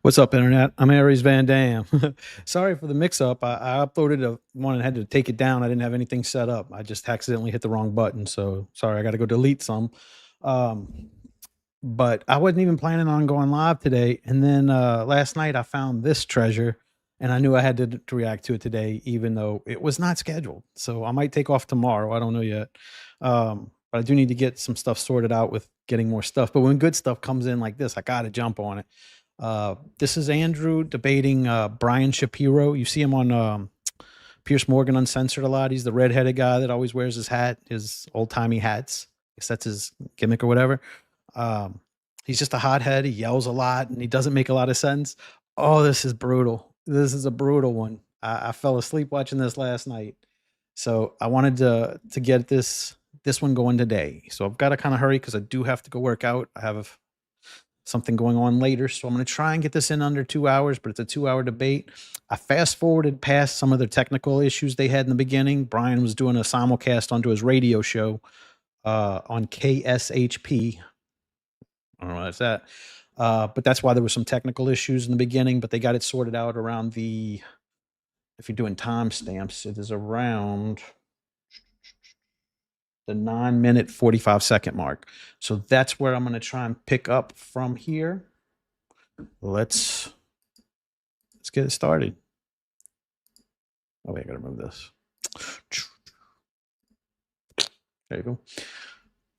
What's up, Internet? I'm Aries Van Dam. Sorry for the mix-up. I uploaded one and had to take it down. I didn't have anything set up. I just accidentally hit the wrong button. So sorry, I got to go delete some. Um, but I wasn't even planning on going live today. And then last night I found this treasure, and I knew I had to react to it today, even though it was not scheduled. So I might take off tomorrow. I don't know yet. But I do need to get some stuff sorted out with getting more stuff. But when good stuff comes in like this, I got to jump on it. This is Andrew debating Brian Shapiro. You see him on Pierce Morgan Uncensored a lot. He's the redheaded guy that always wears his hat, his old timey hats. I guess that's his gimmick or whatever. He's just a hothead. He yells a lot and he doesn't make a lot of sense. Oh, this is brutal. This is a brutal one. I fell asleep watching this last night, so I wanted to get this one going today. So I've got to kind of hurry because I do have to go work out. I have something going on later. So I'm going to try and get this in under 2 hours, but it's a 2-hour debate. I fast forwarded past some of the technical issues they had in the beginning. Brian was doing a simulcast onto his radio show on KSHP. I don't know what that's that. But that's why there were some technical issues in the beginning, but they got it sorted out around if you're doing timestamps, it is around the 9-minute 45-second mark. So that's where I'm going to try and pick up from here. Let's get it started. Oh wait, I gotta remove this. There you go.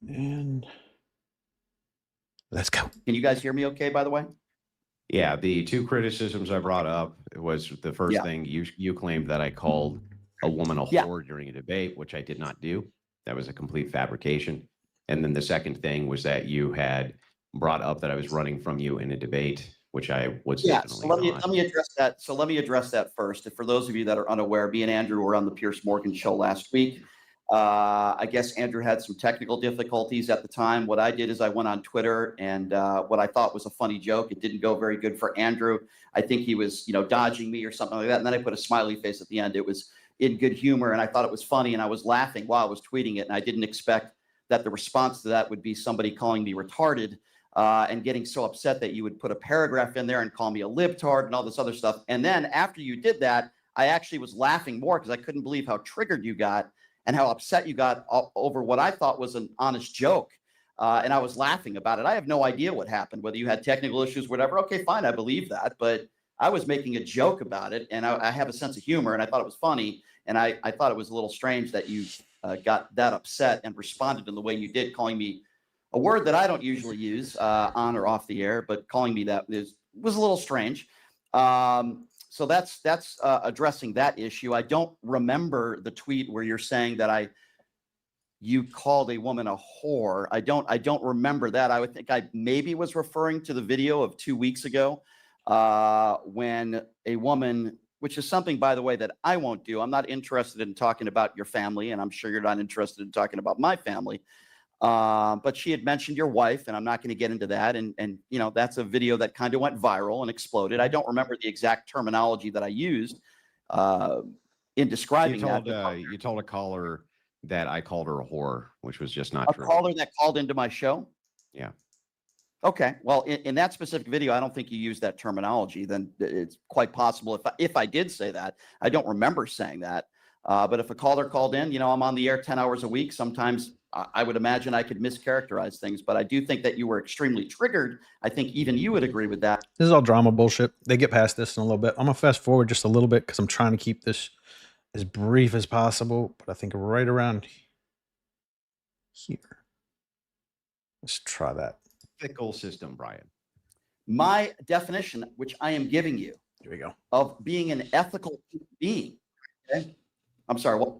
And let's go. Can you guys hear me okay, by the way? Yeah, the two criticisms I brought up was the first thing you claimed that I called a woman a whore during a debate, which I did not do. That was a complete fabrication. And then the second thing was that you had brought up that I was running from you in a debate, which I was definitely not. Let me address that. So let me address that first. For those of you that are unaware, me and Andrew were on the Pierce Morgan show last week. I guess Andrew had some technical difficulties at the time. What I did is I went on Twitter and what I thought was a funny joke. It didn't go very good for Andrew. I think he was, dodging me or something like that. And then I put a smiley face at the end. It was in good humor, and I thought it was funny, and I was laughing while I was tweeting it, and I didn't expect that the response to that would be somebody calling me retarded and getting so upset that you would put a paragraph in there and call me a libtard and all this other stuff. And then after you did that, I actually was laughing more because I couldn't believe how triggered you got and how upset you got over what I thought was an honest joke. And I was laughing about it. I have no idea what happened, whether you had technical issues, whatever. Okay, fine, I believe that. But I was making a joke about it, and I have a sense of humor, and I thought it was funny. And I thought it was a little strange that you got that upset and responded in the way you did, calling me a word that I don't usually use on or off the air, but calling me that was a little strange. So that's addressing that issue. I don't remember the tweet where you're saying that you called a woman a whore. I don't remember that. I would think I maybe was referring to the video of 2 weeks ago when a woman, which is something, by the way, that I won't do. I'm not interested in talking about your family, and I'm sure you're not interested in talking about my family. But she had mentioned your wife, and I'm not going to get into that. And that's a video that kind of went viral and exploded. I don't remember the exact terminology that I used in describing that. You told a caller that I called her a whore, which was just not true. A caller that called into my show? Yeah. Okay. Well, in that specific video, I don't think you used that terminology. Then it's quite possible if I did say that. I don't remember saying that. But if a caller called in, I'm on the air 10 hours a week. Sometimes I would imagine I could mischaracterize things, but I do think that you were extremely triggered. I think even you would agree with that. This is all drama bullshit. They get past this in a little bit. I'm going to fast forward just a little bit because I'm trying to keep this as brief as possible, but I think right around here. Let's try that. Fickle system, Brian. My definition, which I am giving you, here we go, of being an ethical being. Okay? I'm sorry. What?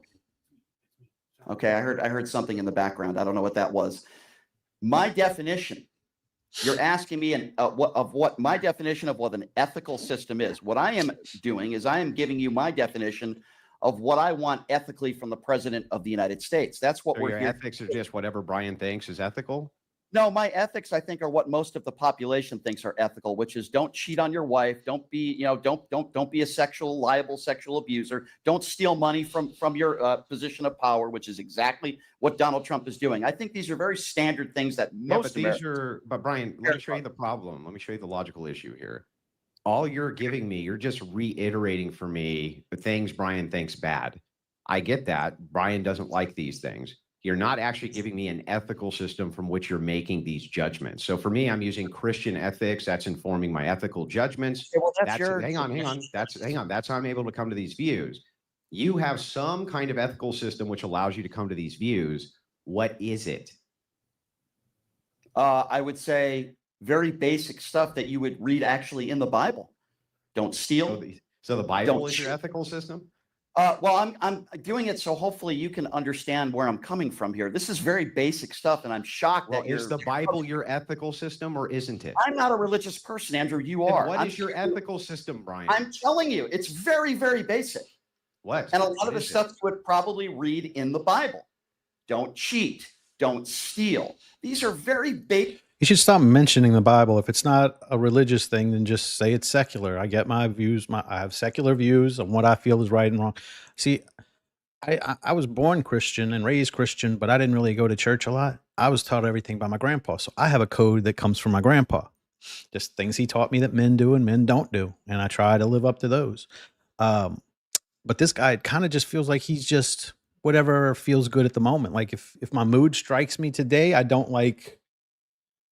Okay, I heard something in the background. I don't know what that was. My definition. You're asking me what my definition of what an ethical system is. What I am doing is I am giving you my definition of what I want ethically from the president of the United States. That's what your ethics are just whatever Brian thinks is ethical. No, my ethics, I think, are what most of the population thinks are ethical, which is don't cheat on your wife, don't be, don't be a liable sexual abuser, don't steal money from your position of power, which is exactly what Donald Trump is doing. I think these are very standard things that most But Brian, let me show you the problem. Let me show you the logical issue here. all you're giving me, you're just reiterating for me the things Brian thinks bad. I get that. Brian doesn't like these things. You're not actually giving me an ethical system from which you're making these judgments. So for me, I'm using Christian ethics. That's informing my ethical judgments. Okay, well, that's That's your hang on. That's how I'm able to come to these views. You have some kind of ethical system which allows you to come to these views. What is it? I would say very basic stuff that you would read actually in the Bible. Don't steal. So the Bible Don't is your cheat. ethical system? Well, I'm doing it so hopefully you can understand where I'm coming from here. This is very basic stuff, and I'm shocked Well, that you're. is the Bible your ethical system or isn't it? I'm not a religious person, Andrew. You Then are. what is your ethical system, Brian? I'm telling you, it's very, very basic. What? And a lot of the is it? stuff you would probably read in the Bible. Don't cheat. Don't steal. These are very basic. You should stop mentioning the Bible. If it's not a religious thing, then just say it's secular. I get my views. I have secular views on what I feel is right and wrong. See, I was born Christian and raised Christian, but I didn't really go to church a lot. I was taught everything by my grandpa. So I have a code that comes from my grandpa. Just things he taught me that men do and men don't do. And I try to live up to those. But this guy kind of just feels like he's just whatever feels good at the moment. Like if my mood strikes me today, I don't like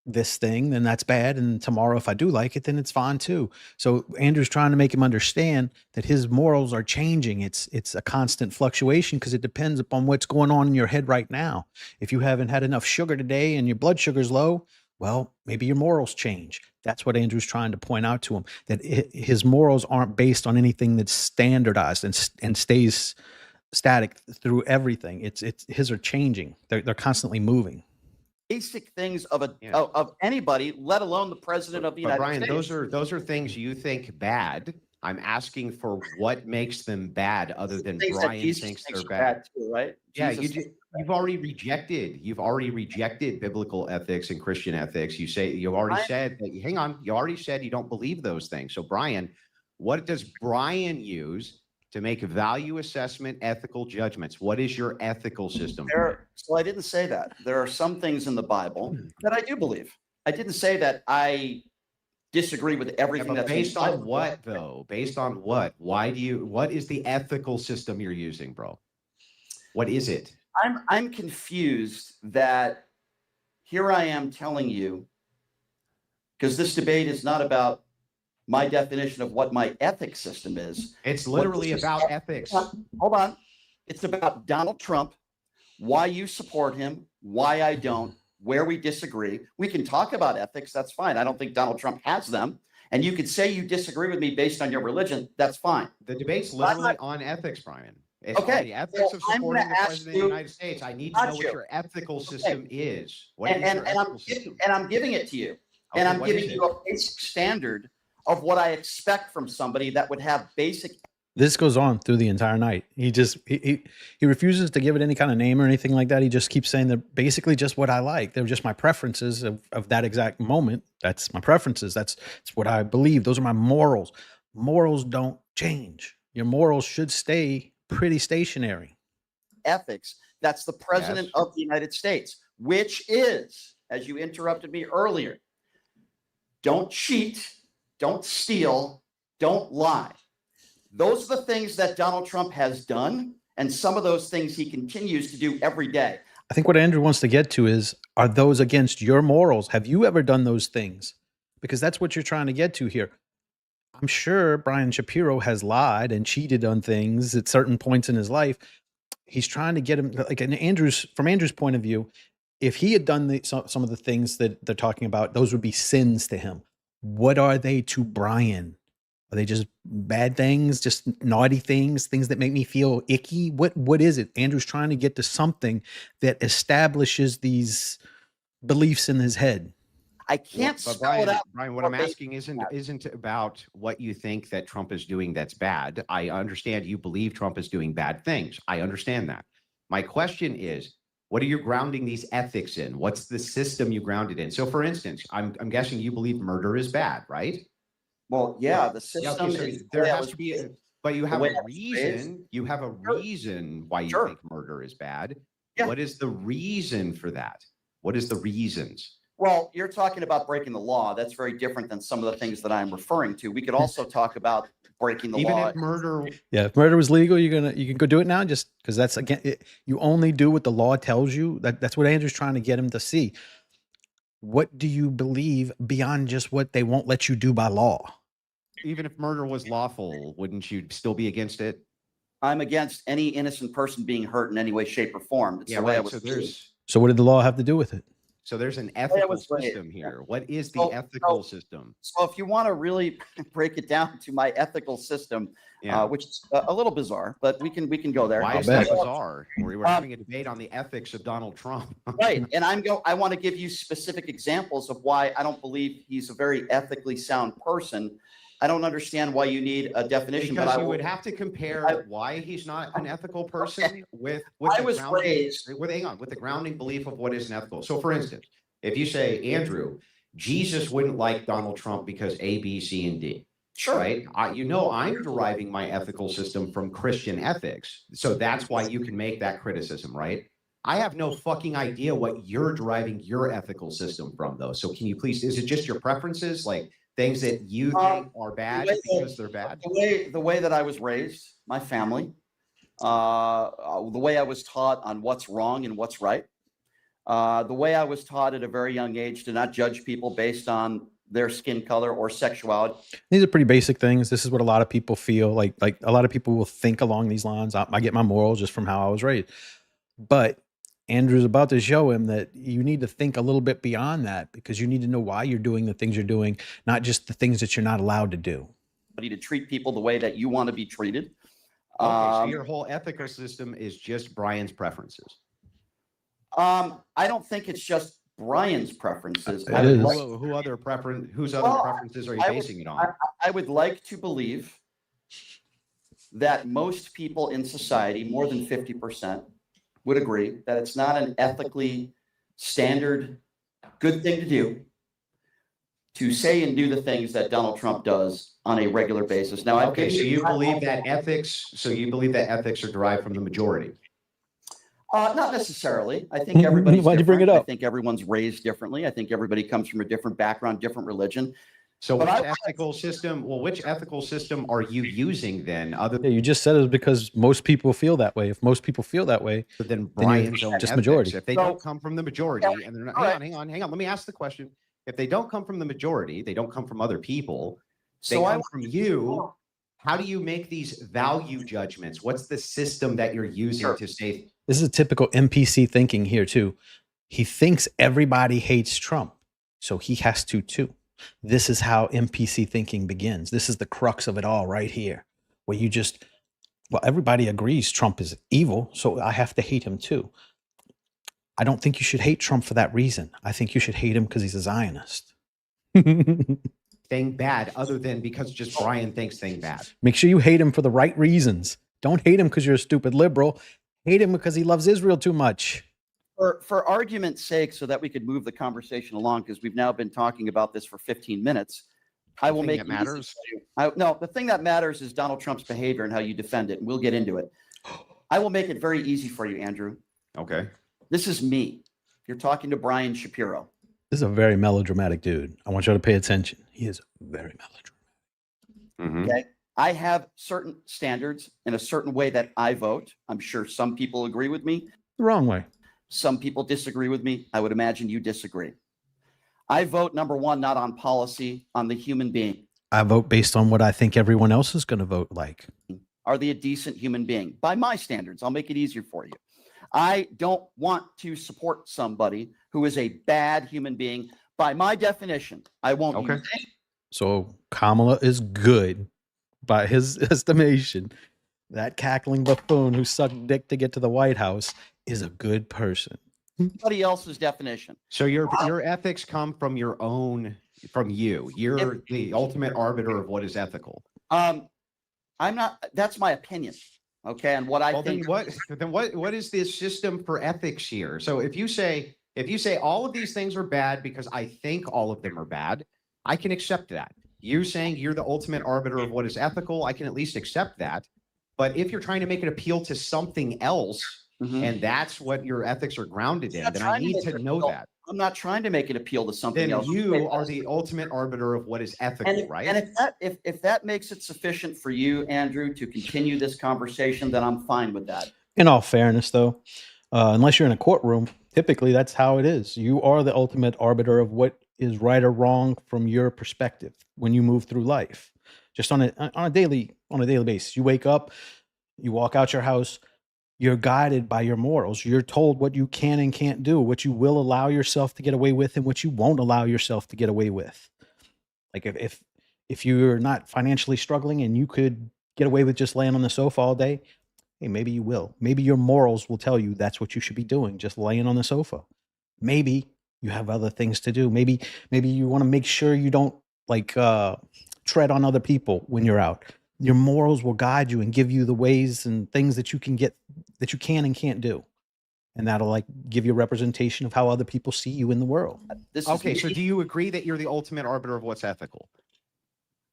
this thing, then that's bad. And tomorrow, if I do like it, then it's fine too. So Andrew's trying to make him understand that his morals are changing. It's a constant fluctuation because it depends upon what's going on in your head right now. If you haven't had enough sugar today and your blood sugar's low, well, maybe your morals change. That's what Andrew's trying to point out to him, that his morals aren't based on anything that's standardized and stays static through everything. It's his are changing. They're constantly moving. Basic things of anybody, let alone the president of the United Brian, States. those are things you think bad. I'm asking for what makes them bad, other than Brian thinks they're bad. Too, right? Yeah, you've already rejected biblical ethics and Christian ethics. You already said you don't believe those things. So Brian, what does Brian use to make value assessment, ethical judgments? What is your ethical system? So I didn't say that. There are some things in the Bible that I do believe. I didn't say that I disagree with everything that's based on what, though? Based on what? What is the ethical system you're using, bro? What is it? I'm confused that here I am telling you, because this debate is not about my definition of what my ethics system is. It's literally about ethics. Hold on. It's about Donald Trump, why you support him, why I don't, where we disagree. We can talk about ethics. That's fine. I don't think Donald Trump has them. And you could say you disagree with me based on your religion. That's fine. The debate's literally on ethics, Brian. It's okay. The ethics of supporting the president of the United States. I need to know what your ethical system is. And I'm giving it to you. And I'm giving you a basic standard of what I expect from somebody that would have basic. This goes on through the entire night. He refuses to give it any kind of name or anything like that. He just keeps saying they're basically just what I like. They're just my preferences of that exact moment. That's my preferences. That's what I believe. Those are my morals. Morals don't change. Your morals should stay pretty stationary. Ethics. That's the president of the United States, which is, as you interrupted me earlier, don't cheat. Don't steal, don't lie. Those are the things that Donald Trump has done, and some of those things he continues to do every day. I think what Andrew wants to get to is, are those against your morals? Have you ever done those things? Because that's what you're trying to get to here. I'm sure Brian Shapiro has lied and cheated on things at certain points in his life. He's trying to get him, like from Andrew's point of view, if he had done some of the things that they're talking about, those would be sins to him. What are they to Brian? Are they just bad things, just naughty things that make me feel icky? What is it? Andrew's trying to get to something that establishes these beliefs in his head. I can't spell it out. Brian, what I'm asking isn't about what you think that Trump is doing that's bad. I understand you believe Trump is doing bad things. I understand that. My question is, what are you grounding these ethics in? What's the system you ground it in? So, for instance, I'm guessing you believe murder is bad, right? Well, yeah, the system. There has to be, but you have a reason. You have a reason why you think murder is bad. Yeah. What is the reason for that? What is the reasons? Well, you're talking about breaking the law. That's very different than some of the things that I'm referring to. We could also talk about breaking the Even law. if murder, Yeah, if murder was legal, you can go do it now, just because that's again, you only do what the law tells you. That's what Andrew's trying to get him to see. What do you believe beyond just what they won't let you do by law? even if murder was lawful, wouldn't you still be against it? I'm against any innocent person being hurt in any way, shape, or form. It's Yeah, the way I right. was So raised. So what did the law have to do with it? So there's an I ethical was raised. system here. What is the So- ethical system? So if you want to really break it down to my ethical system, Yeah. which is a little bizarre, but we can go there. Why I'll is bet. that bizarre? We were having a debate on the ethics of Donald Trump. Right. And I want to give you specific examples of why I don't believe he's a very ethically sound person. I don't understand why you need a definition. Because but you would have to compare why he's not an ethical person with I the was grounding, raised with the grounding belief of what is ethical. So for instance, if you say, Andrew, Jesus wouldn't like Donald Trump because A, B, C, and D. sure. Right? I'm deriving my ethical system from Christian ethics. So that's why you can make that criticism, right? I have no fucking idea what you're deriving your ethical system from, though. So can you please, is it just your preferences? Like things that you think are bad because they're bad? The way that I was raised, my family, the way I was taught on what's wrong and what's right, the way I was taught at a very young age to not judge people based on their skin color or sexuality. These are pretty basic things. This is what a lot of people feel like a lot of people will think along these lines. I get my morals just from how I was raised. But Andrew's about to show him that you need to think a little bit beyond that, because you need to know why you're doing the things you're doing, not just the things that you're not allowed to do. To treat people the way that you want to be treated. Okay, so your whole ethical system is just Brian's preferences. I don't think it's just Brian's preferences. It is. Whose other preferences are you basing it on? I would like to believe that most people in society, more than 50%, would agree that it's not an ethically standard good thing to do to say and do the things that Donald Trump does on a regular basis. Now, Okay, so you believe that ethics are derived from the majority? Not necessarily. I think everybody's Why'd you bring it different. up? I think everyone's raised differently. I think everybody comes from a different background, different religion. So But which ethical system? Well, which ethical system are you using then? Other Yeah, you just said it was because most people feel that way. If most people feel that way, than Then you're Brian's own just ethics. majority. If they So- don't come from the majority, and they're not, hang on. Let me ask the question. If they don't come from the majority, they don't come from other people. They So come from you. How do you make these value judgments? What's the system that you're using Sure. to say? this is typical NPC thinking here too. He thinks everybody hates Trump, so he has to too. This is how NPC thinking begins. This is the crux of it all right here, where you just, well, everybody agrees Trump is evil, so I have to hate him too. I don't think you should hate Trump for that reason. I think you should hate him because he's a Zionist. Thing bad other than because just Brian thinks thing bad? Make sure you hate him for the right reasons. Don't hate him because you're a stupid liberal. Hate him because he loves Israel too much. For argument's sake, so that we could move the conversation along, because we've now been talking about this for 15 minutes, I will Thing make that it easy matters? for you. No, the thing that matters is Donald Trump's behavior and how you defend it, and we'll get into it. I will make it very easy for you, Andrew. Okay. This is me. You're talking to Brian Shapiro. This is a very melodramatic dude. I want you to pay attention. He is very melodramatic. Mhm. Okay. I have certain standards in a certain way that I vote. I'm sure some people agree with me. The wrong way. Some people disagree with me. I would imagine you disagree. I vote, number one, not on policy, on the human being. I vote based on what I think everyone else is going to vote like. Are they a decent human being? By my standards, I'll make it easier for you. I don't want to support somebody who is a bad human being. By my definition, I won't. Okay. use any- So Kamala is good by his estimation. That cackling buffoon who sucked dick to get to the White House is a good person. Somebody else's definition. So your ethics come from from you. You're the ultimate arbiter of what is ethical. I'm not. That's my opinion. Okay, and what I Well, think. then what is this system for ethics here? So if you say all of these things are bad because I think all of them are bad, I can accept that. You saying you're the ultimate arbiter of what is ethical, I can at least accept that. But if you're trying to make it appeal to something else, and that's what your ethics are grounded in, then I need to know that. I'm not trying to make an appeal to something else. Then you are the ultimate arbiter of what is ethical, right? And if that makes it sufficient for you, Andrew, to continue this conversation, then I'm fine with that. In all fairness, though, unless you're in a courtroom, typically that's how it is. You are the ultimate arbiter of what is right or wrong from your perspective when you move through life. Just on a daily basis, you wake up, you walk out your house, you're guided by your morals. You're told what you can and can't do, what you will allow yourself to get away with, and what you won't allow yourself to get away with. Like if you're not financially struggling and you could get away with just laying on the sofa all day, hey, maybe you will. Maybe your morals will tell you that's what you should be doing, just laying on the sofa. Maybe you have other things to do. Maybe you want to make sure you don't tread on other people when you're out. Your morals will guide you and give you the ways and things that you can and can't do. And that'll give you a representation of how other people see you in the world. Okay, so do you agree that you're the ultimate arbiter of what's ethical?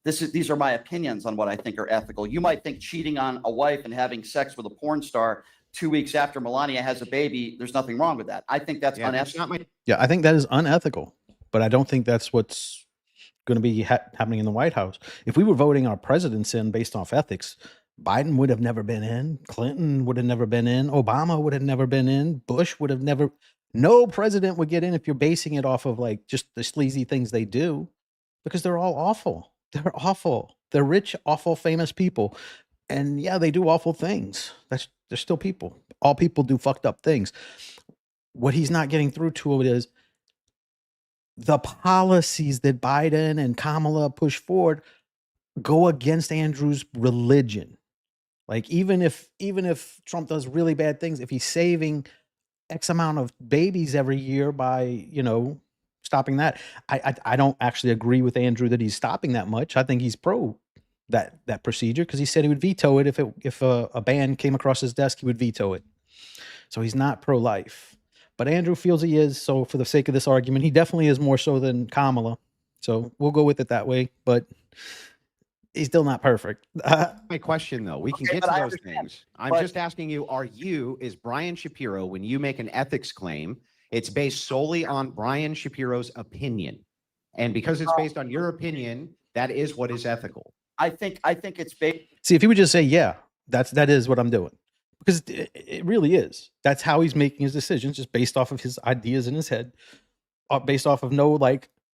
These are my opinions on what I think are ethical. You might think cheating on a wife and having sex with a porn star 2 weeks after Melania has a baby, there's nothing wrong with that. I think that's unethical. Yeah, I think that is unethical, but I don't think that's what's going to be happening in the White House. If we were voting our presidents in based off ethics, Biden would have never been in, Clinton would have never been in, Obama would have never been in, Bush would have never, no president would get in if you're basing it off of just the sleazy things they do, because they're all awful. They're awful. They're rich, awful, famous people. And yeah, they do awful things. They're still people. All people do fucked up things. What he's not getting through to it is the policies that Biden and Kamala push forward go against Andrew's religion. Even if Trump does really bad things, if he's saving X amount of babies every year by, stopping that, I don't actually agree with Andrew that he's stopping that much. I think he's pro that procedure, because he said he would veto it if a ban came across his desk, he would veto it. So he's not pro-life. But Andrew feels he is, so for the sake of this argument, he definitely is more so than Kamala. So we'll go with it that way, but he's still not perfect. My question, though, we can get to those things. I'm just asking you, is Brian Shapiro, when you make an ethics claim, it's based solely on Brian Shapiro's opinion? And because it's based on your opinion, that is what is ethical. I think it's based. See, if he would just say, yeah, that is what I'm doing. Because it really is. That's how he's making his decisions, just based off of his ideas in his head, based off of no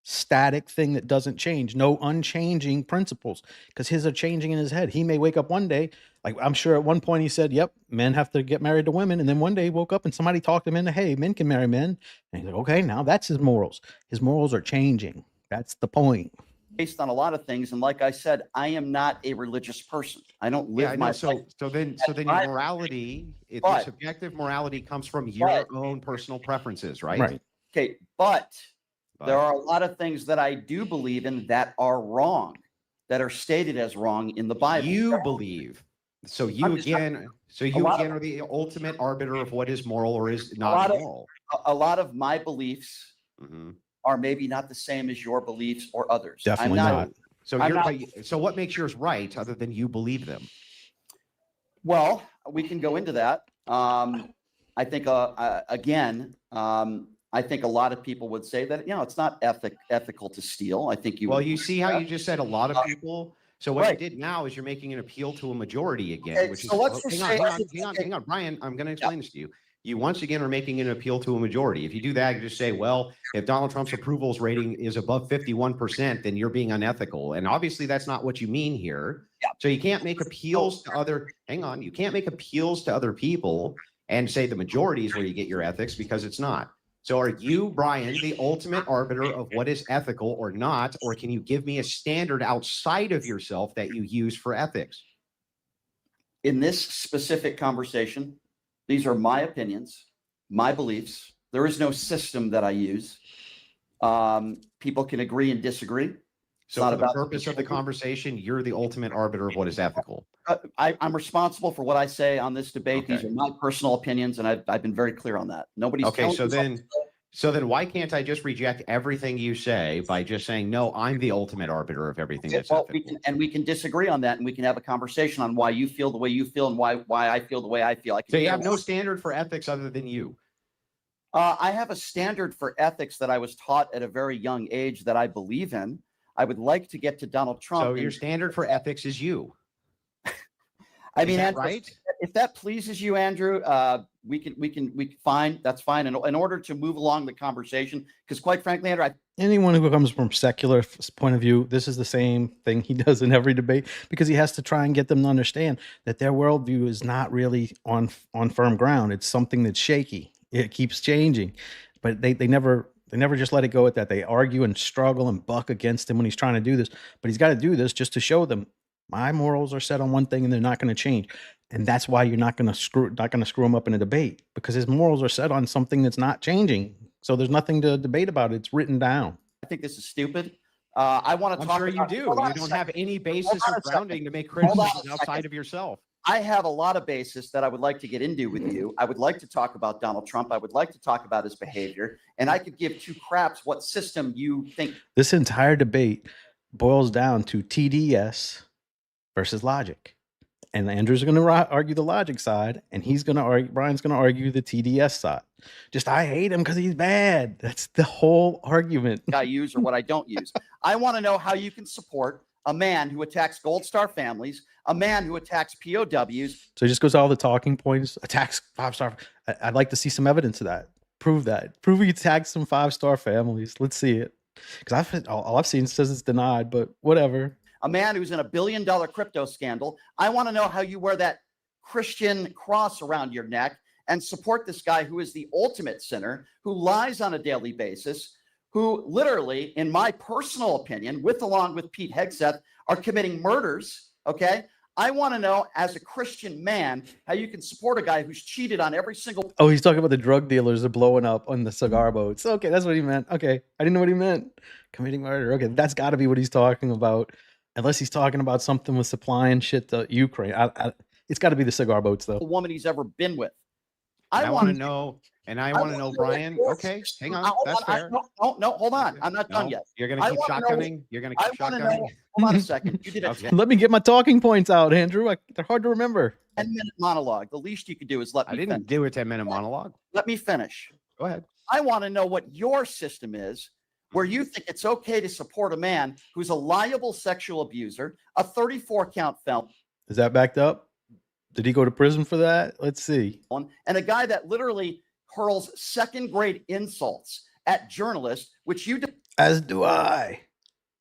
static thing that doesn't change, no unchanging principles, because his are changing in his head. He may wake up one day, I'm sure at one point he said, yep, men have to get married to women. And then one day he woke up and somebody talked him into, hey, men can marry men. And he's like, okay, now that's his morals. His morals are changing. That's the point. Based on a lot of things, and like I said, I am not a religious person. I don't live my life. So then your morality, the subjective morality comes from your own personal preferences, right? Right. Okay, but there are a lot of things that I do believe in that are wrong, that are stated as wrong in the Bible. You believe. So you again are the ultimate arbiter of what is moral or is not moral. A lot of my beliefs are maybe not the same as your beliefs or others. Definitely not. So what makes yours right other than you believe them? Well, we can go into that. I think I think a lot of people would say that it's not ethical to steal. I think you. Well, you see how you just said a lot of people. So what you did now is you're making an appeal to a majority again, okay, which so is hang on, Brian. I'm going to explain this to you. You once again are making an appeal to a majority. If you do that, you just say, well, if Donald Trump's approvals rating is above 51%, then you're being unethical. And obviously that's not what you mean here. Yeah. So you can't make appeals to you can't make appeals to other people and say the majority is where you get your ethics, because it's not. So are you, Brian, the ultimate arbiter of what is ethical or not? Or can you give me a standard outside of yourself that you use for ethics? In this specific conversation, these are my opinions, my beliefs. There is no system that I use. People can agree and disagree. So for the purpose of the conversation, you're the ultimate arbiter of what is ethical. I'm responsible for what I say on this debate. Okay. These are my personal opinions, and I've been very clear on that. Nobody's okay. So then, So then why can't I just reject everything you say by just saying, no, I'm the ultimate arbiter of everything that's ethical? We can disagree on that, and we can have a conversation on why you feel the way you feel and why I feel the way I feel. So you have no standard for ethics other than you. I have a standard for ethics that I was taught at a very young age that I believe in. I would like to get to Donald Trump. So your standard for ethics is you. I mean, Andrew, right? If that pleases you, Andrew, we can fine. That's fine. And in order to move along the conversation, because quite frankly, Andrew, anyone who comes from secular point of view, this is the same thing he does in every debate, because he has to try and get them to understand that their worldview is not really on firm ground. It's something that's shaky. It keeps changing, but they never just let it go at that. They argue and struggle and buck against him when he's trying to do this, but he's got to do this just to show them my morals are set on one thing and they're not going to change. And that's why you're not going to screw him up in a debate, because his morals are set on something that's not changing. So there's nothing to debate about. It's written down. I think this is stupid. I want to talk. I'm sure you do. You don't have any basis or grounding to make criticisms outside of yourself. I have a lot of basis that I would like to get into with you. I would like to talk about Donald Trump. I would like to talk about his behavior, and I could give two craps what system you think. This entire debate boils down to TDS versus logic. And Andrew's going to argue the logic side, and Brian's going to argue the TDS side. Just, I hate him because he's bad. That's the whole argument. I use or what I don't use. I want to know how you can support a man who attacks Gold Star families, a man who attacks POWs. So he just goes all the talking points, attacks 5-star. I'd like to see some evidence of that. Prove that. Prove he attacks some 5-star families. Let's see it. Because all I've seen says it's denied, but whatever. A man who's in a $1 billion crypto scandal. I want to know how you wear that Christian cross around your neck and support this guy who is the ultimate sinner, who lies on a daily basis, who literally, in my personal opinion, along with Pete Hegseth, are committing murders. Okay. I want to know, as a Christian man, how you can support a guy who's cheated on every single. Oh, he's talking about the drug dealers that are blowing up on the cigar boats. Okay, that's what he meant. Okay, I didn't know what he meant. Committing murder. Okay, that's got to be what he's talking about. Unless he's talking about something with supplying shit to Ukraine. It's got to be the cigar boats, though. Woman he's ever been with. I want to know, Brian. Okay, hang on. That's fair. No, hold on. I'm not done yet. You're going to keep shotgunning? You're going to keep shotgunning? Hold on a second. You did Okay. Let me get my talking points out, Andrew. They're hard to remember. 10-minute monologue. The least you could do is let me I didn't do a 10-minute monologue. Let me finish. Go ahead. I want to know what your system is, where you think it's okay to support a man who's a liable sexual abuser, a 34-count felon. Is that backed up? Did he go to prison for that? Let's see. And a guy that literally hurls second-grade insults at journalists, which you do. As do I.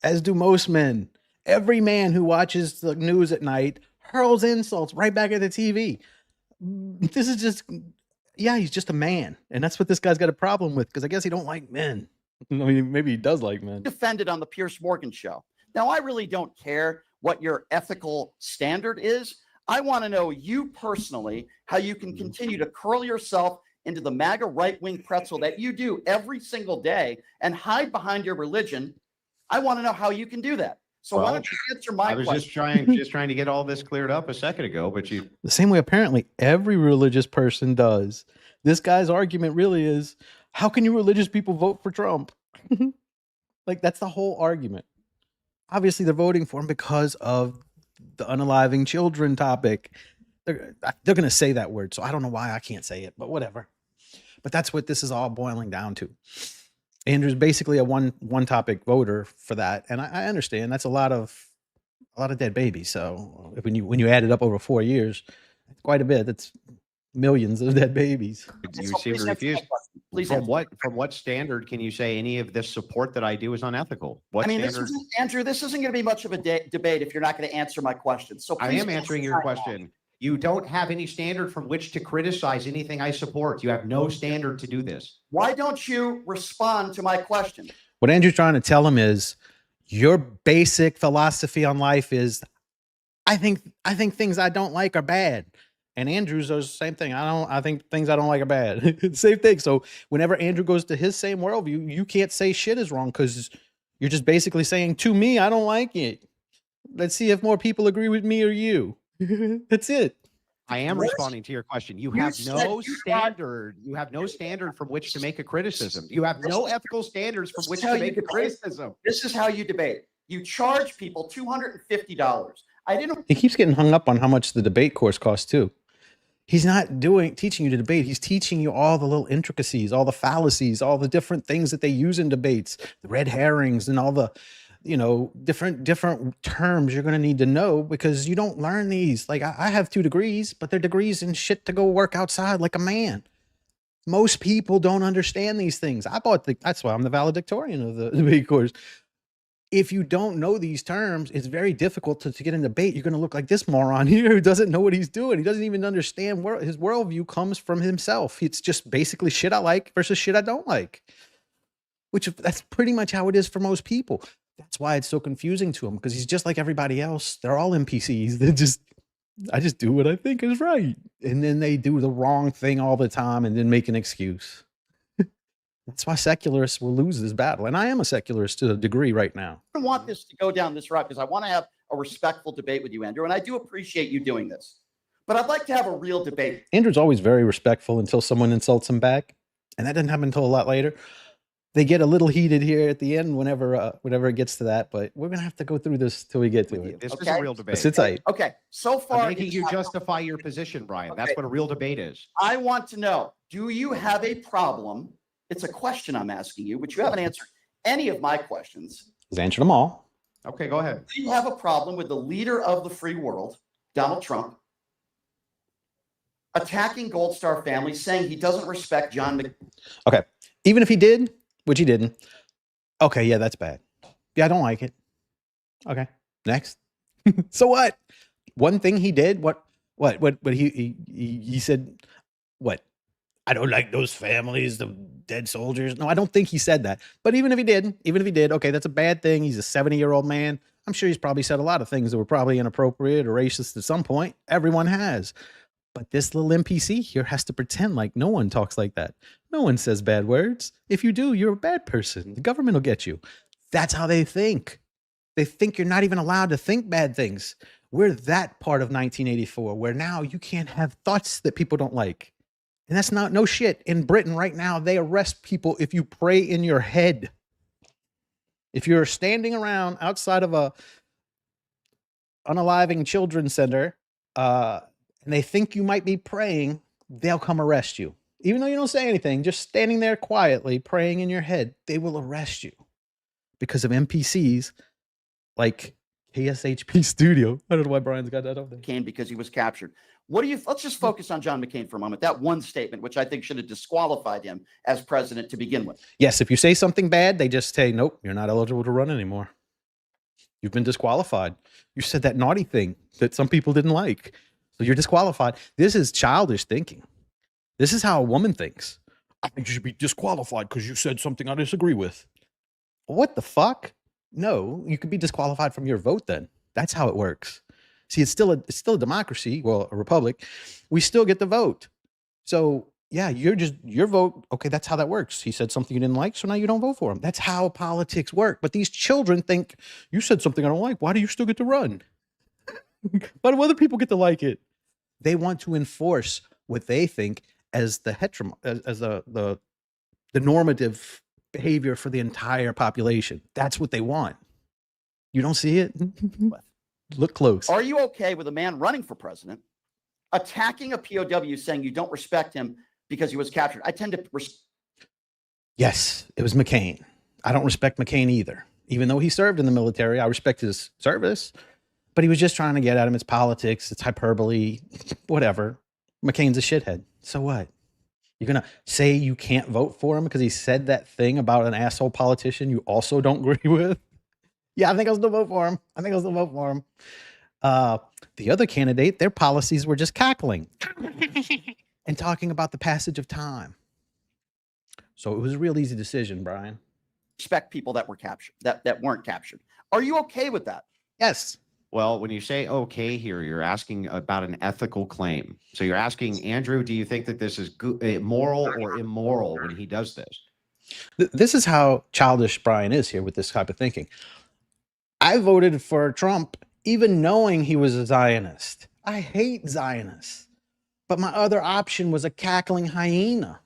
As do most men. Every man who watches the news at night hurls insults right back at the TV. This is just, yeah, he's just a man. And that's what this guy's got a problem with, because I guess he don't like men. I mean, maybe he does like men. Defended on the Piers Morgan show. Now, I really don't care what your ethical standard is. I want to know you personally, how you can continue to curl yourself into the MAGA right-wing pretzel that you do every single day and hide behind your religion. I want to know how you can do that. So why don't you answer my question? I was just trying to get all this cleared up a second ago, but you. The same way apparently every religious person does. This guy's argument really is, how can you religious people vote for Trump? Like, that's the whole argument. Obviously, they're voting for him because of the unaliving children topic. They're going to say that word, so I don't know why I can't say it, but whatever. But that's what this is all boiling down to. Andrew's basically a one topic voter for that, and I understand that's a lot of dead babies. So when you add it up over 4 years, it's quite a bit. That's millions of dead babies. You seem to refuse. From what standard can you say any of this support that I do is unethical? What standard? Andrew, this isn't going to be much of a debate if you're not going to answer my question. So I am answering your question. You don't have any standard from which to criticize anything I support. You have no standard to do this. Why don't you respond to my question? What Andrew's trying to tell him is, your basic philosophy on life is, I think things I don't like are bad. And Andrew's does the same thing. I think things I don't like are bad. Same thing. So whenever Andrew goes to his same worldview, you can't say shit is wrong, because you're just basically saying, to me, I don't like it. Let's see if more people agree with me or you. That's it. I am responding to your question. You have no standard. You have no standard from which to make a criticism. You have no ethical standards from which to make a criticism. This is how you debate. You charge people $250. He keeps getting hung up on how much the debate course costs too. He's not teaching you to debate. He's teaching you all the little intricacies, all the fallacies, all the different things that they use in debates, the red herrings and all the, different terms you're going to need to know because you don't learn these. Like I have 2 degrees, but they're degrees in shit to go work outside like a man. Most people don't understand these things. That's why I'm the valedictorian of the debate course. If you don't know these terms, it's very difficult to get in debate. You're going to look like this moron here who doesn't know what he's doing. He doesn't even understand where his worldview comes from himself. It's just basically shit I like versus shit I don't like, which that's pretty much how it is for most people. That's why it's so confusing to him because he's just like everybody else. They're all NPCs. I just do what I think is right. And then they do the wrong thing all the time and then make an excuse. That's why secularists will lose this battle. And I am a secularist to a degree right now. I don't want this to go down this route because I want to have a respectful debate with you, Andrew. And I do appreciate you doing this. But I'd like to have a real debate. Andrew's always very respectful until someone insults him back. And that doesn't happen until a lot later. They get a little heated here at the end whenever it gets to that. But we're going to have to go through this till we get to it. This is a real debate. Sit tight. Okay. So far, I'm making you justify your position, Brian. Okay. That's what a real debate is. I want to know, do you have a problem? It's a question I'm asking you, but you haven't answered any of my questions. He's answered them all. Okay, go ahead. Do you have a problem with the leader of the free world, Donald Trump, attacking Gold Star family, saying he doesn't respect John McCain? Okay. Even if he did, which he didn't. Okay, yeah, that's bad. Yeah, I don't like it. Okay. Next. So what? One thing he did, what he said, what? I don't like those families, the dead soldiers. No, I don't think he said that. But even if he did, okay, that's a bad thing. He's a 70-year-old man. I'm sure he's probably said a lot of things that were probably inappropriate or racist at some point. Everyone has. But this little NPC here has to pretend like no one talks like that. No one says bad words. If you do, you're a bad person. The government will get you. That's how they think. They think you're not even allowed to think bad things. We're that part of 1984 where now you can't have thoughts that people don't like. And that's no shit. In Britain right now, they arrest people if you pray in your head. If you're standing around outside of a unaliving children's center, and they think you might be praying, they'll come arrest you. Even though you don't say anything, just standing there quietly praying in your head, they will arrest you because of NPCs like KSHP Studio. I don't know why Brian's got that up there. McCain because he was captured. Let's just focus on John McCain for a moment. That one statement, which I think should have disqualified him as president to begin with. Yes, if you say something bad, they just say, nope, you're not eligible to run anymore. You've been disqualified. You said that naughty thing that some people didn't like. So you're disqualified. This is childish thinking. This is how a woman thinks. I think you should be disqualified because you said something I disagree with. What the fuck? No, you could be disqualified from your vote then. That's how it works. See, it's still a democracy, well, a republic. We still get to vote. So yeah, your vote. Okay, that's how that works. He said something you didn't like, so now you don't vote for him. That's how politics work. But these children think you said something I don't like. Why do you still get to run? Why do other people get to like it? They want to enforce what they think as the normative behavior for the entire population. That's what they want. You don't see it? Look close. Are you okay with a man running for president attacking a POW saying you don't respect him because he was captured? I tend to Yes, it was McCain. I don't respect McCain either. Even though he served in the military, I respect his service. But he was just trying to get at him. It's politics. It's hyperbole. Whatever. McCain's a shithead. So what? You're going to say you can't vote for him because he said that thing about an asshole politician you also don't agree with? Yeah, I think I'll still vote for him. The other candidate, their policies were just cackling and talking about the passage of time. So it was a real easy decision, Brian. Respect people that were captured, that weren't captured. Are you okay with that? Yes. Well, when you say okay here, you're asking about an ethical claim. So you're asking, Andrew, do you think that this is moral or immoral when he does this? This is how childish Brian is here with this type of thinking. I voted for Trump even knowing he was a Zionist. I hate Zionists. But my other option was a cackling hyena.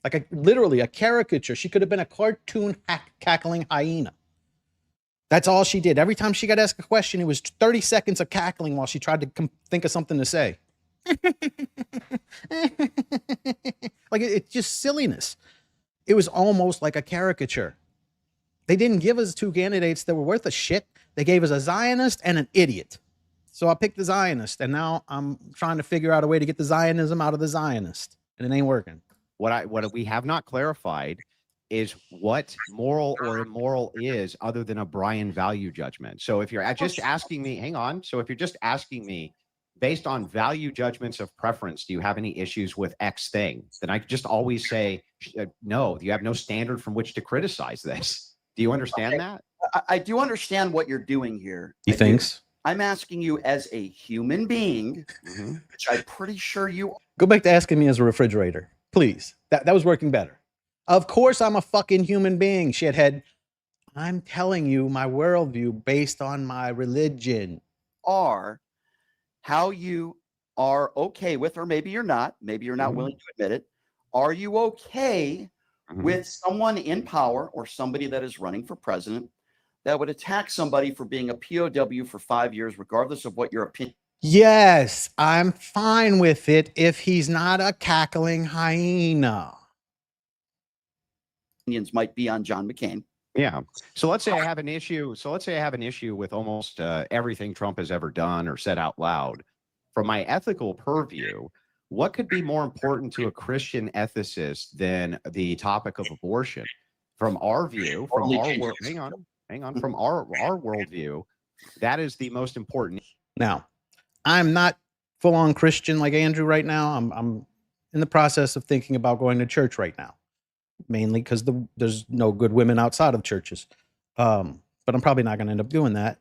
Like literally a caricature. She could have been a cartoon cackling hyena. That's all she did. Every time she got asked a question, it was 30 seconds of cackling while she tried to think of something to say. Like it's just silliness. It was almost like a caricature. They didn't give us two candidates that were worth a shit. They gave us a Zionist and an idiot. So I picked the Zionist, and now I'm trying to figure out a way to get the Zionism out of the Zionist, and it ain't working. What we have not clarified is what moral or immoral is other than a Brian value judgment. So if you're just asking me, hang on. So if you're just asking me based on value judgments of preference, do you have any issues with X thing? Then I just always say, no, you have no standard from which to criticize this. Do you understand that? I do understand what you're doing here. He thinks. I'm asking you as a human being, which I'm pretty sure you are. Go back to asking me as a refrigerator, please. That was working better. Of course I'm a fucking human being, shithead. I'm telling you my worldview based on my religion. Are how you are okay with, or maybe you're not willing to admit it. Are you okay with someone in power or somebody that is running for president that would attack somebody for being a POW for 5 years, regardless of what your opinion? Yes, I'm fine with it if he's not a cackling hyena. Opinions might be on John McCain. Yeah. So let's say I have an issue. So let's say I have an issue with almost everything Trump has ever done or said out loud. From my ethical purview, what could be more important to a Christian ethicist than the topic of abortion? From our view, from our world, hang on, from our worldview, that is the most important. Now, I'm not full-on Christian like Andrew right now. I'm in the process of thinking about going to church right now, mainly because there's no good women outside of churches. But I'm probably not going to end up doing that.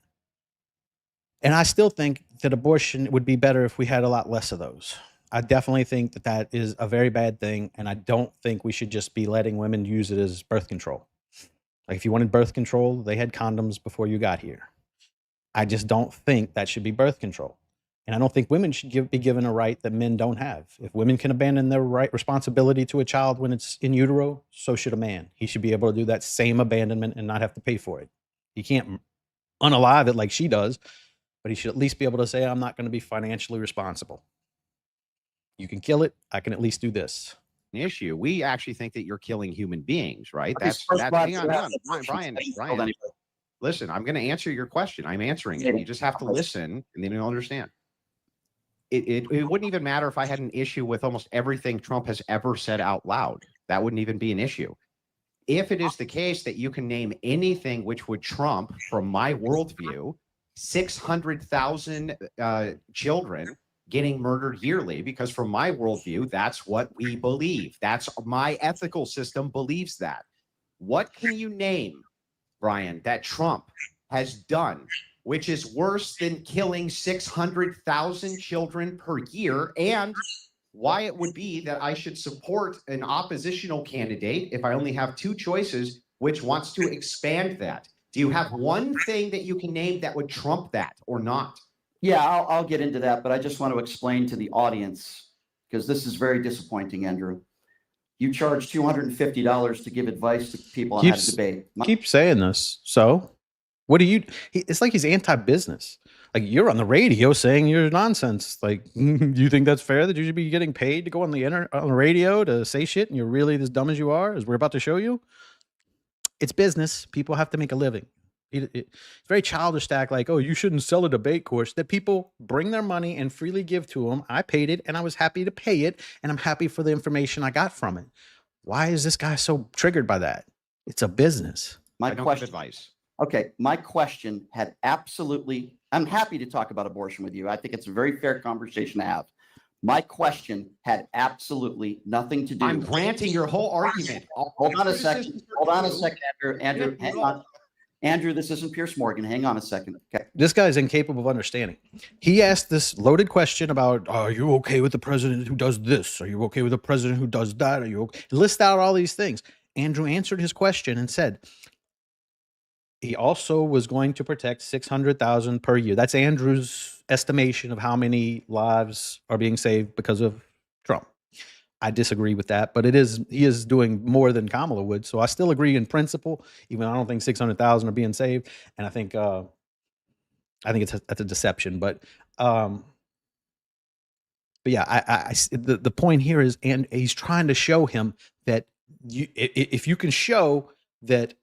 And I still think that abortion would be better if we had a lot less of those. I definitely think that that is a very bad thing, and I don't think we should just be letting women use it as birth control. Like if you wanted birth control, they had condoms before you got here. I just don't think that should be birth control. And I don't think women should be given a right that men don't have. If women can abandon their responsibility to a child when it's in utero, so should a man. He should be able to do that same abandonment and not have to pay for it. He can't unalive it like she does, but he should at least be able to say, I'm not going to be financially responsible. You can kill it. I can at least do this. Issue. We actually think that you're killing human beings, right? That's hang on, Brian. Listen, I'm going to answer your question. I'm answering it. You just have to listen, and then you'll understand. It wouldn't even matter if I had an issue with almost everything Trump has ever said out loud. That wouldn't even be an issue. If it is the case that you can name anything which would trump, from my worldview, 600,000 children getting murdered yearly, because from my worldview, that's what we believe. That's my ethical system believes that. What can you name, Brian, that Trump has done which is worse than killing 600,000 children per year, and why it would be that I should support an oppositional candidate if I only have two choices, which wants to expand that? Do you have one thing that you can name that would trump that or not? Yeah, I'll get into that, but I just want to explain to the audience, because this is very disappointing, Andrew. You charge $250 to give advice to people on how to debate. Keep saying this. So what do you, it's like he's anti-business. Like you're on the radio saying you're nonsense. Like, you think that's fair that you should be getting paid to go on the radio to say shit and you're really as dumb as you are, as we're about to show you? It's business. People have to make a living. It's very childish to act like, oh, you shouldn't sell a debate course that people bring their money and freely give to them. I paid it and I was happy to pay it, and I'm happy for the information I got from it. Why is this guy so triggered by that? It's a business. My question, advice. Okay, my question had absolutely, I'm happy to talk about abortion with you. I think it's a very fair conversation to have. My question had absolutely nothing to do. I'm granting your whole argument. Hold on a second. Hold on a second, Andrew. Hang on. Andrew, this isn't Piers Morgan. Hang on a second. Okay. This guy's incapable of understanding. He asked this loaded question about, are you okay with the president who does this? Are you okay with the president who does that? Are you okay? List out all these things. Andrew answered his question and said he also was going to protect 600,000 per year. That's Andrew's estimation of how many lives are being saved because of Trump. I disagree with that, but he is doing more than Kamala would. So I still agree in principle, even though I don't think 600,000 are being saved. And I think that's a deception. But yeah, the point here is, and he's trying to show him that if you can show that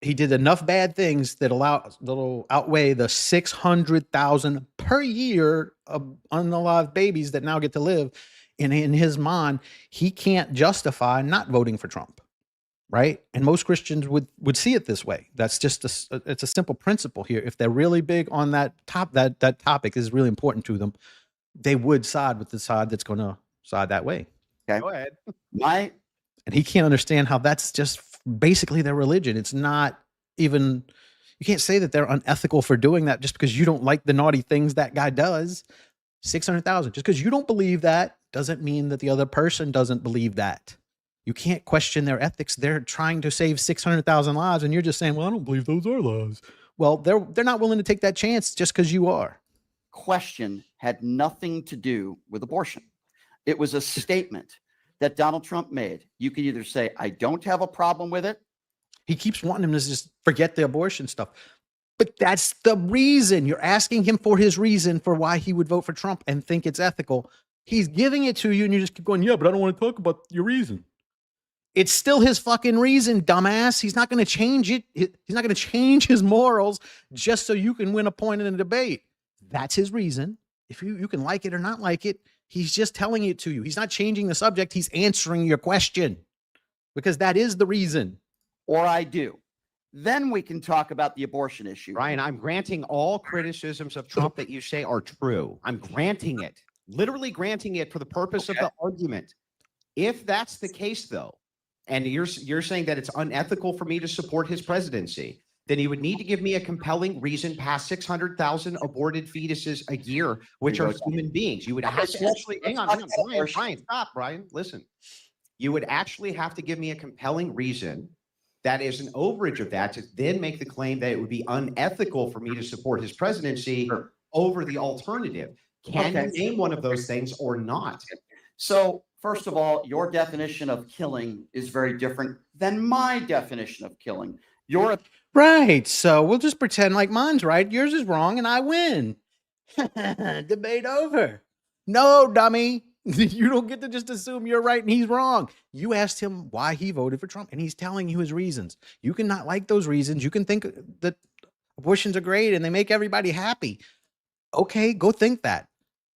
he did enough bad things that'll outweigh the 600,000 per year of unalive babies that now get to live, in his mind, he can't justify not voting for Trump, right? And most Christians would see it this way. That's just it's a simple principle here. If they're really big on that topic is really important to them, they would side with the side that's going to side that way. Okay. Go ahead. And he can't understand how that's just basically their religion. It's not even, you can't say that they're unethical for doing that just because you don't like the naughty things that guy does. 600,000. Just because you don't believe that doesn't mean that the other person doesn't believe that. You can't question their ethics. They're trying to save 600,000 lives, and you're just saying, well, I don't believe those are lives. Well, they're not willing to take that chance just because you are. Question had nothing to do with abortion. It was a statement that Donald Trump made. You could either say, I don't have a problem with it. He keeps wanting him to just forget the abortion stuff. But that's the reason. You're asking him for his reason for why he would vote for Trump and think it's ethical. He's giving it to you, and you just keep going, yeah, but I don't want to talk about your reason. It's still his fucking reason, dumbass. He's not going to change it. He's not going to change his morals just so you can win a point in a debate. That's his reason. If you can like it or not like it, he's just telling it to you. He's not changing the subject. He's answering your question because that is the reason. Or I do. Then we can talk about the abortion issue. Brian, I'm granting all criticisms of Trump that you say are true. I'm granting it, literally granting it for the purpose of the argument. If that's the case, though, and you're saying that it's unethical for me to support his presidency, then you would need to give me a compelling reason past 600,000 aborted fetuses a year, which are human beings. You would have to actually, hang on, Brian, stop, Brian, listen. You would actually have to give me a compelling reason that is an overage of that to then make the claim that it would be unethical for me to support his presidency over the alternative. Can you name one of those things or not? So, first of all, your definition of killing is very different than my definition of killing. Right. So we'll just pretend like mine's right, yours is wrong, and I win. Debate over. No, dummy. You don't get to just assume you're right and he's wrong. You asked him why he voted for Trump, and he's telling you his reasons. You can not like those reasons. You can think that abortions are great and they make everybody happy. Okay, go think that.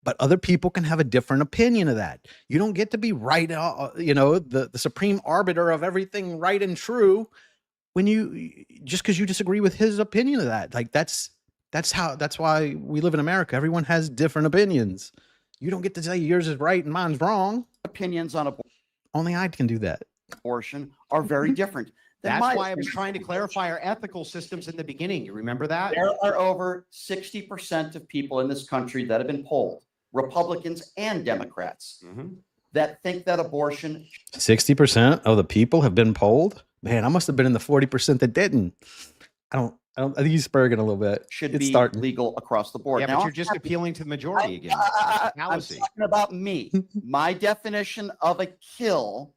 But other people can have a different opinion of that. You don't get to be right, the supreme arbiter of everything right and true when just because you disagree with his opinion of that. Like that's why we live in America. Everyone has different opinions. You don't get to say yours is right and mine's wrong. Opinions on abortion. Only I can do that. Abortion are very different. That's why I was trying to clarify our ethical systems in the beginning. You remember that? There are over 60% of people in this country that have been polled, Republicans and Democrats, that think that abortion. 60% of the people have been polled? Man, I must have been in the 40% that didn't. I think he's spurging a little bit. Should be legal across the board. Yeah, now, but you're just appealing to the majority again. I'm talking about me. My definition of a kill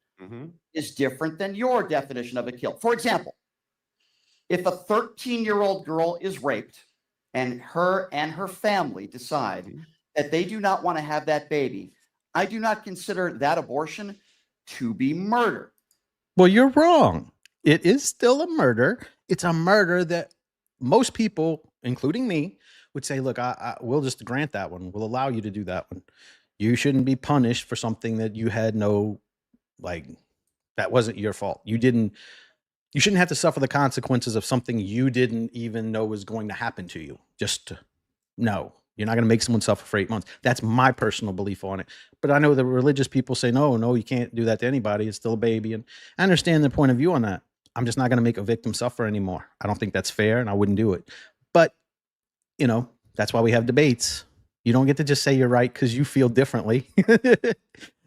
is different than your definition of a kill. For example, if a 13-year-old girl is raped and her family decide that they do not want to have that baby, I do not consider that abortion to be murder. Well, you're wrong. It is still a murder. It's a murder that most people, including me, would say, look, we'll just grant that one. We'll allow you to do that one. You shouldn't be punished for something that you had that wasn't your fault. You shouldn't have to suffer the consequences of something you didn't even know was going to happen to you. No, you're not going to make someone suffer for 8 months. That's my personal belief on it. But I know the religious people say, no, you can't do that to anybody. It's still a baby. And I understand their point of view on that. I'm just not going to make a victim suffer anymore. I don't think that's fair, and I wouldn't do it. But, that's why we have debates. You don't get to just say you're right because you feel differently.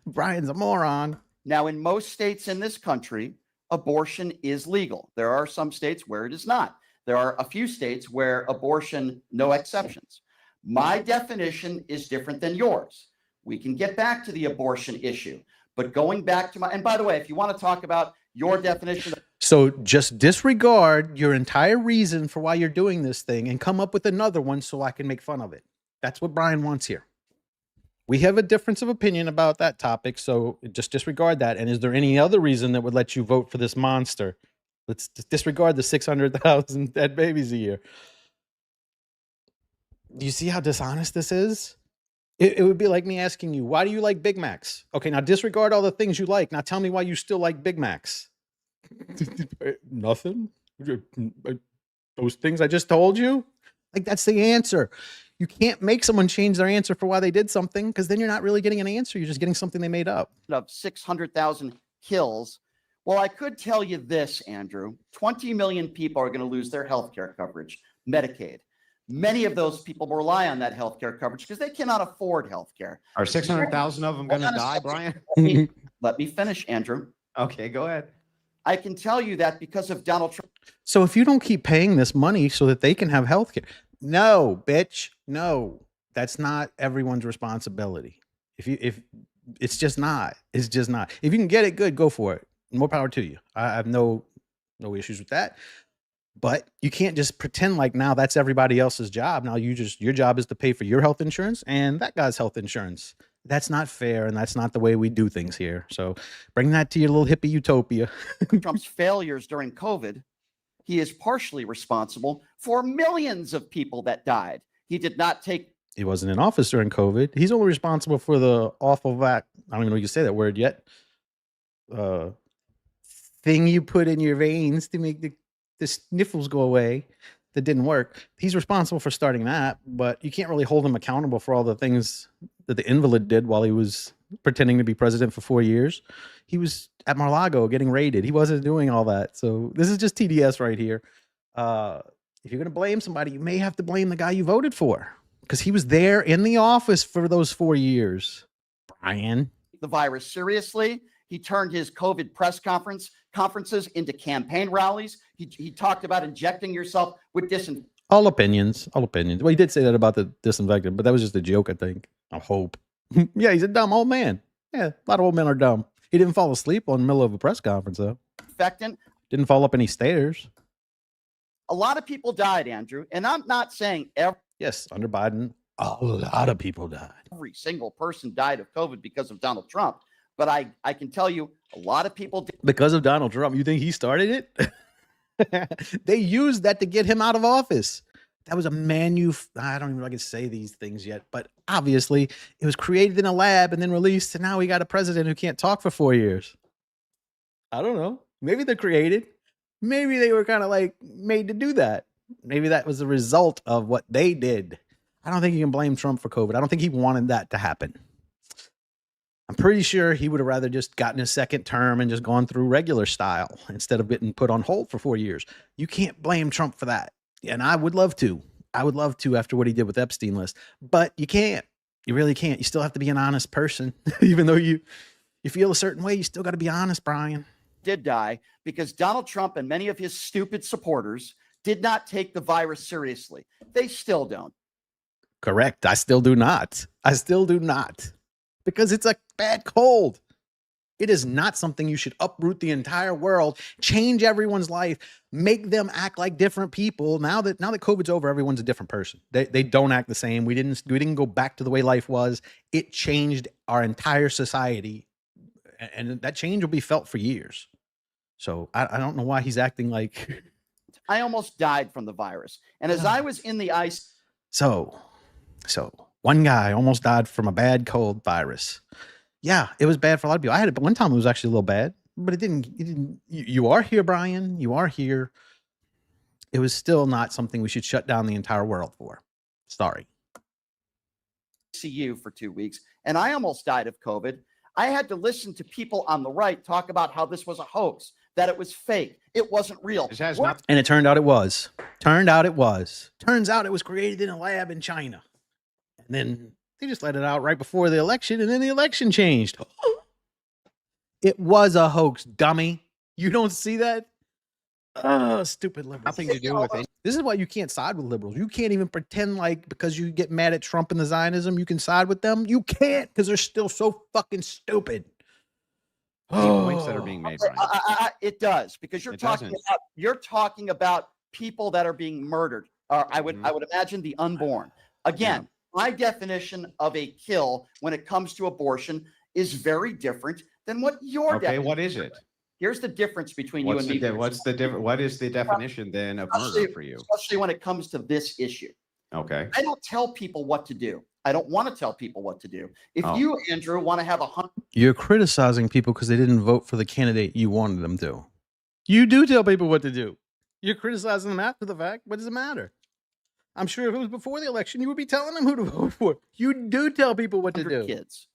Brian's a moron. Now, in most states in this country, abortion is legal. There are some states where it is not. There are a few states where abortion, no exceptions. My definition is different than yours. We can get back to the abortion issue, but going back to and by the way, if you want to talk about your definition. So just disregard your entire reason for why you're doing this thing and come up with another one so I can make fun of it. That's what Brian wants here. We have a difference of opinion about that topic, so just disregard that. And is there any other reason that would let you vote for this monster? Let's disregard the 600,000 dead babies a year. Do you see how dishonest this is? It would be like me asking you, why do you like Big Macs? Okay, now disregard all the things you like. Now tell me why you still like Big Macs. Nothing. Those things I just told you? Like, that's the answer. You can't make someone change their answer for why they did something, because then you're not really getting an answer. You're just getting something they made up. Of 600,000 kills. Well, I could tell you this, Andrew. 20 million people are going to lose their health care coverage, Medicaid. Many of those people rely on that health care coverage because they cannot afford health care. Are 600,000 of them going to die, Brian? Let me finish, Andrew. Okay, go ahead. I can tell you that because of Donald Trump. So if you don't keep paying this money so that they can have health care, no, bitch, no, that's not everyone's responsibility. If it's just not, it's just not. If you can get it, good, go for it. More power to you. I have no issues with that. But you can't just pretend like now that's everybody else's job. Now your job is to pay for your health insurance and that guy's health insurance. That's not fair, and that's not the way we do things here. So bring that to your little hippie utopia. Trump's failures during COVID, he is partially responsible for millions of people that died. He did not take. He wasn't in office during COVID. He's only responsible for the awful I don't even know if you can say that word yet. Thing you put in your veins to make the sniffles go away that didn't work. He's responsible for starting that, but you can't really hold him accountable for all the things that the invalid did while he was pretending to be president for 4 years. He was at Mar-a-Lago getting raided. He wasn't doing all that. So this is just TDS right here. If you're going to blame somebody, you may have to blame the guy you voted for, because he was there in the office for those 4 years. Brian. The virus seriously. He turned his COVID press conferences into campaign rallies. He talked about injecting yourself with disinfectant. All opinions. Well, he did say that about the disinfectant, but that was just a joke, I think. I hope. Yeah, he's a dumb old man. Yeah, a lot of old men are dumb. He didn't fall asleep in the middle of a press conference, though. Didn't fall up any stairs. A lot of people died, Andrew. And I'm not saying yes, under Biden, a lot of people died. Every single person died of COVID because of Donald Trump. But I can tell you a lot of people did. Because of Donald Trump. You think he started it? They used that to get him out of office. That was a I don't even know if I can say these things yet, but obviously it was created in a lab and then released, and now we got a president who can't talk for 4 years. I don't know. Maybe they're created. Maybe they were kind of like made to do that. Maybe that was the result of what they did. I don't think you can blame Trump for COVID. I don't think he wanted that to happen. I'm pretty sure he would have rather just gotten a second term and just gone through regular style instead of getting put on hold for 4 years. You can't blame Trump for that. And I would love to. I would love to after what he did with Epstein list. But you can't. You really can't. You still have to be an honest person. Even though you feel a certain way, you still got to be honest, Brian. Did die because Donald Trump and many of his stupid supporters did not take the virus seriously. They still don't. Correct. I still do not. Because it's a bad cold. It is not something you should uproot the entire world, change everyone's life, make them act like different people. Now that COVID's over, everyone's a different person. They don't act the same. We didn't go back to the way life was. It changed our entire society, and that change will be felt for years. So I don't know why he's acting like. I almost died from the virus, and as I was in the ice. So one guy almost died from a bad cold virus. Yeah, it was bad for a lot of people. I had it, but one time it was actually a little bad, but it didn't. You are here, Brian. You are here. It was still not something we should shut down the entire world for. Sorry. ICU for 2 weeks, and I almost died of COVID. I had to listen to people on the right talk about how this was a hoax, that it was fake, it wasn't real. And it turned out it was. Turns out it was created in a lab in China. And then they just let it out right before the election, and then the election changed. It was a hoax, dummy. You don't see that? Oh, stupid liberals. Nothing to do with it. This is why you can't side with liberals. You can't even pretend like because you get mad at Trump and the Zionism, you can side with them. You can't because they're still so fucking stupid. Points that are being made, Brian. It does, because you're talking about people that are being murdered. I would imagine the unborn. Again, my definition of a kill when it comes to abortion is very different than what your definition. What is it? Here's the difference between you and me. What's the difference? What is the definition then of murder for you? Especially when it comes to this issue. Okay. I don't tell people what to do. I don't want to tell people what to do. If you, Andrew, want to have 100, you're criticizing people because they didn't vote for the candidate you wanted them to. You do tell people what to do. You're criticizing them after the fact. What does it matter? I'm sure if it was before the election, you would be telling them who to vote for. You do tell people what to do. Kids.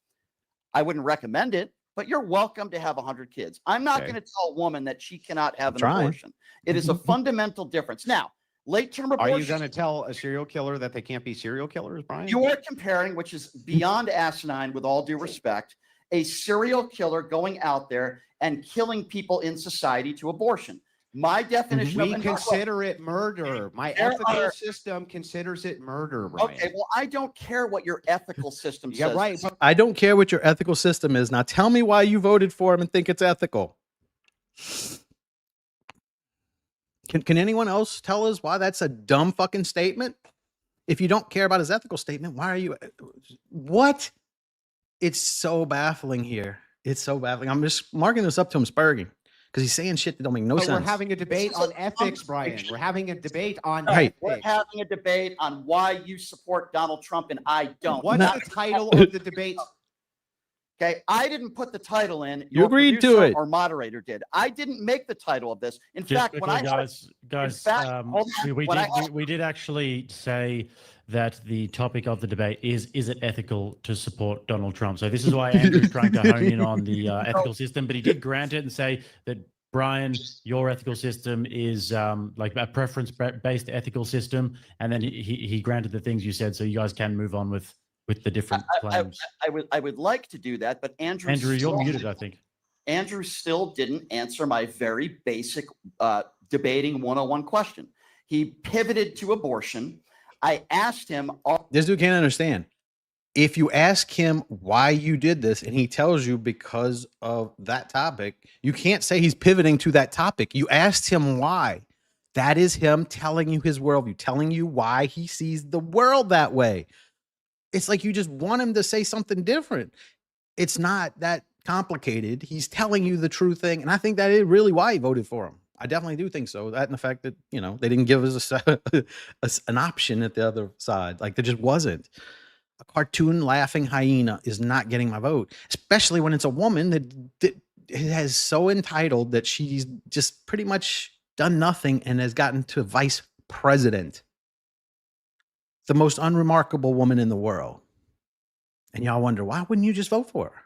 I wouldn't recommend it, but you're welcome to have 100 kids. I'm not going to tell a woman that she cannot have an abortion. It is a fundamental difference. Now, late-term abortion. Are you going to tell a serial killer that they can't be serial killers, Brian? You are comparing, which is beyond asinine with all due respect, a serial killer going out there and killing people in society to abortion. My definition we consider it murder. My ethical system considers it murder, Brian. Okay, well, I don't care what your ethical system says. Yeah, right. I don't care what your ethical system is. Now tell me why you voted for him and think it's ethical. Can anyone else tell us why that's a dumb fucking statement? If you don't care about his ethical statement, why are you? What? It's so baffling here. It's so baffling. I'm just marking this up to him spurging. Because he's saying shit that don't make no sense. We're having a debate on ethics, Brian. We're having a debate on ethics. We're having a debate on why you support Donald Trump and I don't. What's the title of the debate? Okay, I didn't put the title in. You agreed to it. Or moderator did. I didn't make the title of this. In fact, when we did actually say that the topic of the debate is it ethical to support Donald Trump? So this is why Andrew's trying to hone in on the ethical system, but he did grant it and say that, Brian, your ethical system is like a preference-based ethical system, and then he granted the things you said, so you guys can move on with the different claims. I would like to do that, but Andrew, you're muted, I think. Andrew still didn't answer my very basic debating 101 question. He pivoted to abortion. I asked him. This dude can't understand. If you ask him why you did this and he tells you because of that topic, you can't say he's pivoting to that topic. You asked him why. That is him telling you his worldview, telling you why he sees the world that way. It's like you just want him to say something different. It's not that complicated. He's telling you the true thing. And I think that is really why he voted for him. I definitely do think so. That and the fact that, you know, they didn't give us an option at the other side. Like there just wasn't. A cartoon laughing hyena is not getting my vote, especially when it's a woman that has so entitled that she's just pretty much done nothing and has gotten to vice president. The most unremarkable woman in the world. And y'all wonder, why wouldn't you just vote for her?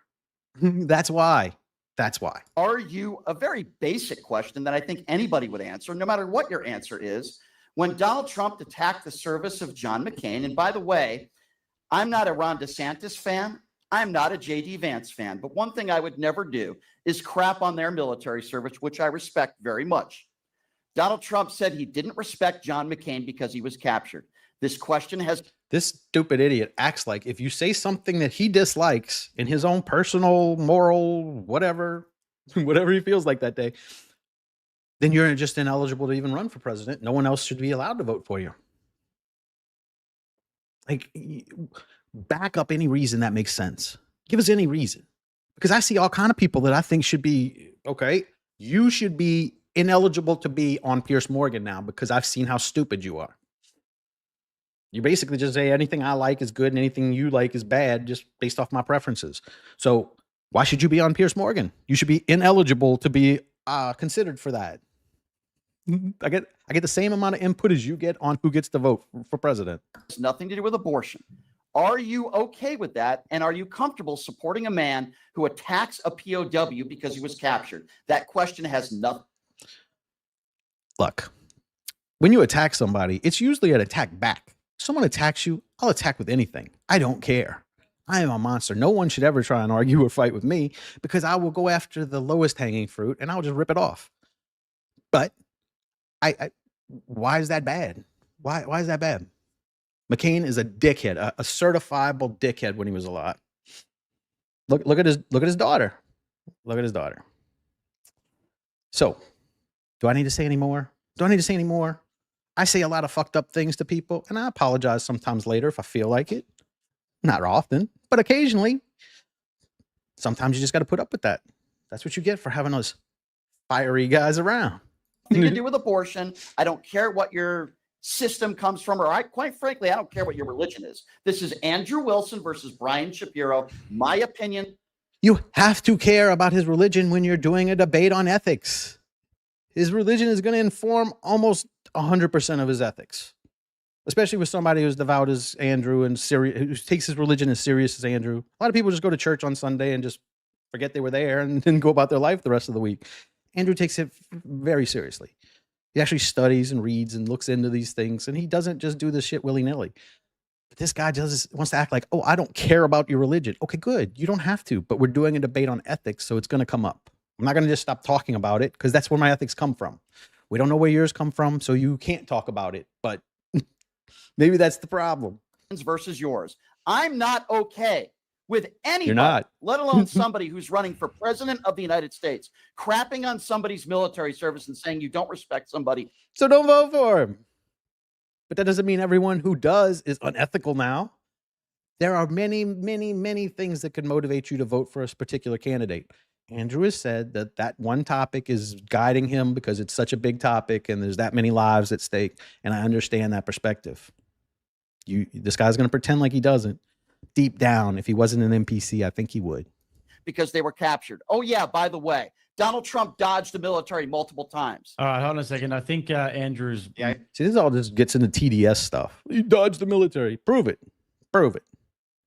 That's why. That's why. Are you a very basic question that I think anybody would answer, no matter what your answer is? When Donald Trump attacked the service of John McCain, and by the way, I'm not a Ron DeSantis fan. I'm not a J.D. Vance fan. But one thing I would never do is crap on their military service, which I respect very much. Donald Trump said he didn't respect John McCain because he was captured. This question has... This stupid idiot acts like if you say something that he dislikes in his own personal, moral, whatever he feels like that day, then you're just ineligible to even run for president. No one else should be allowed to vote for you. Like, back up any reason that makes sense. Give us any reason. Because I see all kind of people that I think should be, okay, you should be ineligible to be on Piers Morgan now because I've seen how stupid you are. You basically just say anything I like is good and anything you like is bad just based off my preferences. So why should you be on Piers Morgan? You should be ineligible to be considered for that. I get the same amount of input as you get on who gets to vote for president. It's nothing to do with abortion. Are you okay with that? And are you comfortable supporting a man who attacks a POW because he was captured? That question has nothing. Look, when you attack somebody, it's usually an attack back. If someone attacks you, I'll attack with anything. I don't care. I am a monster. No one should ever try and argue or fight with me because I will go after the lowest hanging fruit and I'll just rip it off. But Why is that bad? Why is that bad? McCain is a dickhead, a certifiable dickhead when he was alive. Look at his daughter. Look at his daughter. So, do I need to say any more? I say a lot of fucked up things to people, and I apologize sometimes later if I feel like it. Not often, but occasionally. Sometimes you just got to put up with that. That's what you get for having those fiery guys around. Nothing to do with abortion. I don't care what your system comes from, or quite frankly, I don't care what your religion is. This is Andrew Wilson versus Brian Shapiro. My opinion. You have to care about his religion when you're doing a debate on ethics. His religion is going to inform almost 100% of his ethics, especially with somebody who's devout as Andrew and who takes his religion as serious as Andrew. A lot of people just go to church on Sunday and just forget they were there and then go about their life the rest of the week. Andrew takes it very seriously. He actually studies and reads and looks into these things, and he doesn't just do this shit willy-nilly. But this guy wants to act like, oh, I don't care about your religion. Okay, good. You don't have to, but we're doing a debate on ethics, so it's going to come up. I'm not going to just stop talking about it because that's where my ethics come from. We don't know where yours come from, so you can't talk about it, but maybe that's the problem. Versus yours. I'm not okay with anybody, You're not. let alone somebody who's running for president of the United States, crapping on somebody's military service and saying you don't respect somebody. So don't vote for him. But that doesn't mean everyone who does is unethical now. There are many, many, many things that can motivate you to vote for a particular candidate. Andrew has said that one topic is guiding him because it's such a big topic and there's that many lives at stake. And I understand that perspective. This guy's going to pretend like he doesn't. Deep down, if he wasn't an NPC, I think he would. Because they were captured. Oh, yeah, by the way, Donald Trump dodged the military multiple times. All right, hold on a second. I think Andrew's... Yeah. See, this all just gets into TDS stuff. He dodged the military. Prove it. Prove it.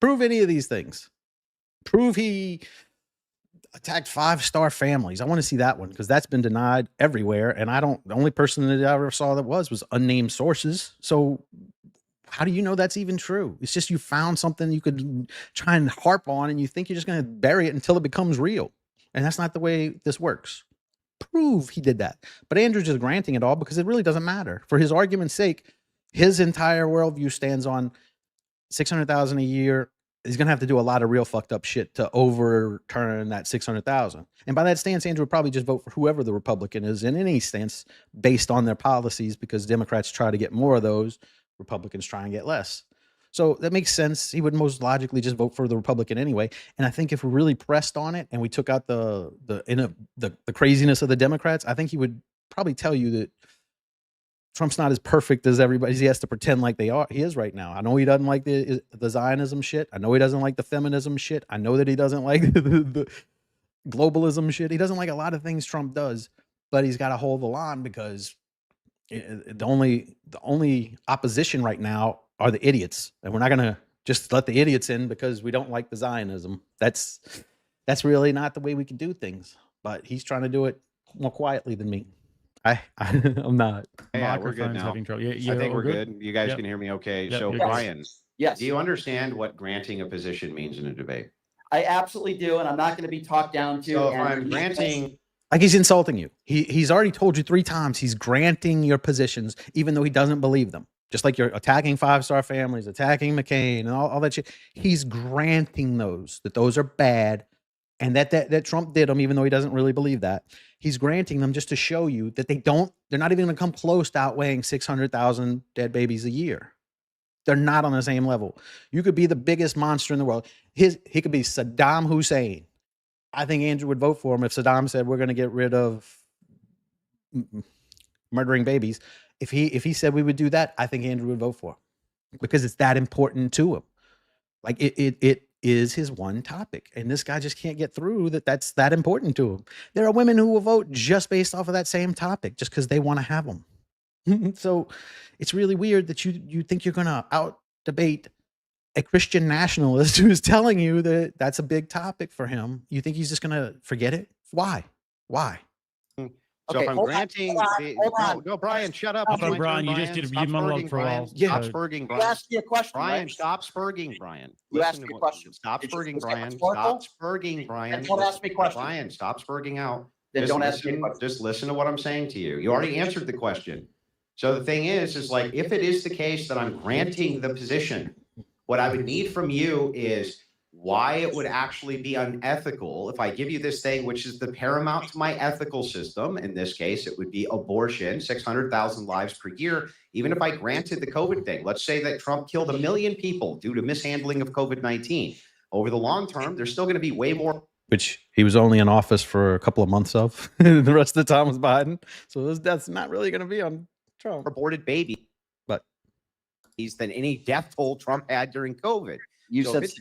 Prove any of these things. Prove he attacked 5-star families. I want to see that one because that's been denied everywhere. And the only person that I ever saw that was unnamed sources. So how do you know that's even true? It's just you found something you could try and harp on and you think you're just going to bury it until it becomes real. And that's not the way this works. Prove he did that. But Andrew's just granting it all because it really doesn't matter. For his argument's sake, his entire worldview stands on $600,000 a year. He's going to have to do a lot of real fucked up shit to overturn that 600,000. And by that stance, Andrew would probably just vote for whoever the Republican is in any stance based on their policies because Democrats try to get more of those. Republicans try and get less. So that makes sense. He would most logically just vote for the Republican anyway. And I think if we're really pressed on it and we took out the craziness of the Democrats, I think he would probably tell you that Trump's not as perfect as everybody. He has to pretend like he is right now. I know he doesn't like the Zionism shit. I know he doesn't like the feminism shit. I know that he doesn't like the globalism shit. He doesn't like a lot of things Trump does, but he's got to hold the line because the only opposition right now are the idiots, and we're not going to just let the idiots in because we don't like the Zionism. That's really not the way we can do things. But he's trying to do it more quietly than me. I'm not. Yeah, we're good now. Having trouble. I think we're good. You guys can hear me okay. Yep, So Brian, yes, do you understand what granting a position means in a debate? I absolutely do, and I'm not going to be talked down to. So if I'm granting... Like he's insulting you. He's already told you 3 times he's granting your positions, even though he doesn't believe them. Just like you're attacking 5-star families, attacking McCain and all that shit. He's granting those are bad. And that Trump did them, even though he doesn't really believe that. He's granting them just to show you that they're not even gonna come close to outweighing 600,000 dead babies a year. They're not on the same level. You could be the biggest monster in the world. He could be Saddam Hussein. I think Andrew would vote for him if Saddam said we're going to get rid of murdering babies. If he said we would do that, I think Andrew would vote for him because it's that important to him. Like it is his one topic, and this guy just can't get through that's that important to him. There are women who will vote just based off of that same topic, just because they want to have them. So it's really weird that you think you're going to out debate a Christian nationalist who's telling you that that's a big topic for him. You think he's just going to forget it? Why? So Okay, if I'm granting... hold on. No, Brian, shut up. Hold on, Brian. You just did a monologue for a while. Stop So- spurging, You Brian. asked me a question. Brian, right? stop spurging, Brian. You asked Listen me to a what- question. Stop Did you spurging, say Brian. rhetorical? Stop spurging, Brian. Then don't ask me questions. Brian, stop spurging out. Then don't ask me a question. Just listen to what I'm saying to you. You already answered the question. So the thing is like, if it is the case that I'm granting the position, what I would need from you is why it would actually be unethical if I give you this thing, which is the paramount to my ethical system. In this case, it would be abortion, 600,000 lives per year. Even if I granted the COVID thing, let's say that Trump killed 1 million people due to mishandling of COVID-19. Over the long term, there's still going to be way more. Which he was only in office for a couple of months of. The rest of the time was Biden. So those deaths not really going to be on Trump. Aborted babies, But than any death toll Trump had during COVID. You So said if it's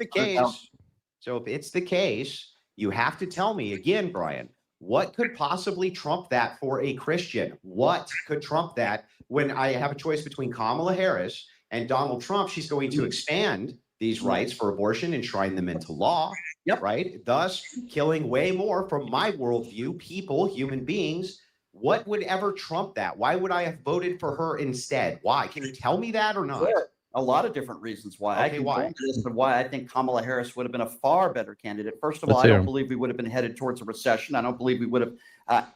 the case, you have to tell me again, Brian, what could possibly trump that for a Christian? What could trump that when I have a choice between Kamala Harris and Donald Trump? She's going to expand these rights for abortion, enshrine them into law, right? Thus killing way more from my worldview, people, human beings. What would ever trump that? Why would I have voted for her instead? Why? Can you tell me that or not? Sure. A lot of different reasons why. Okay, I can why? go into this, but why I think Kamala Harris would have been a far better candidate. First of all, Let's I hear don't 'em. believe we would have been headed towards a recession. I don't believe we would have.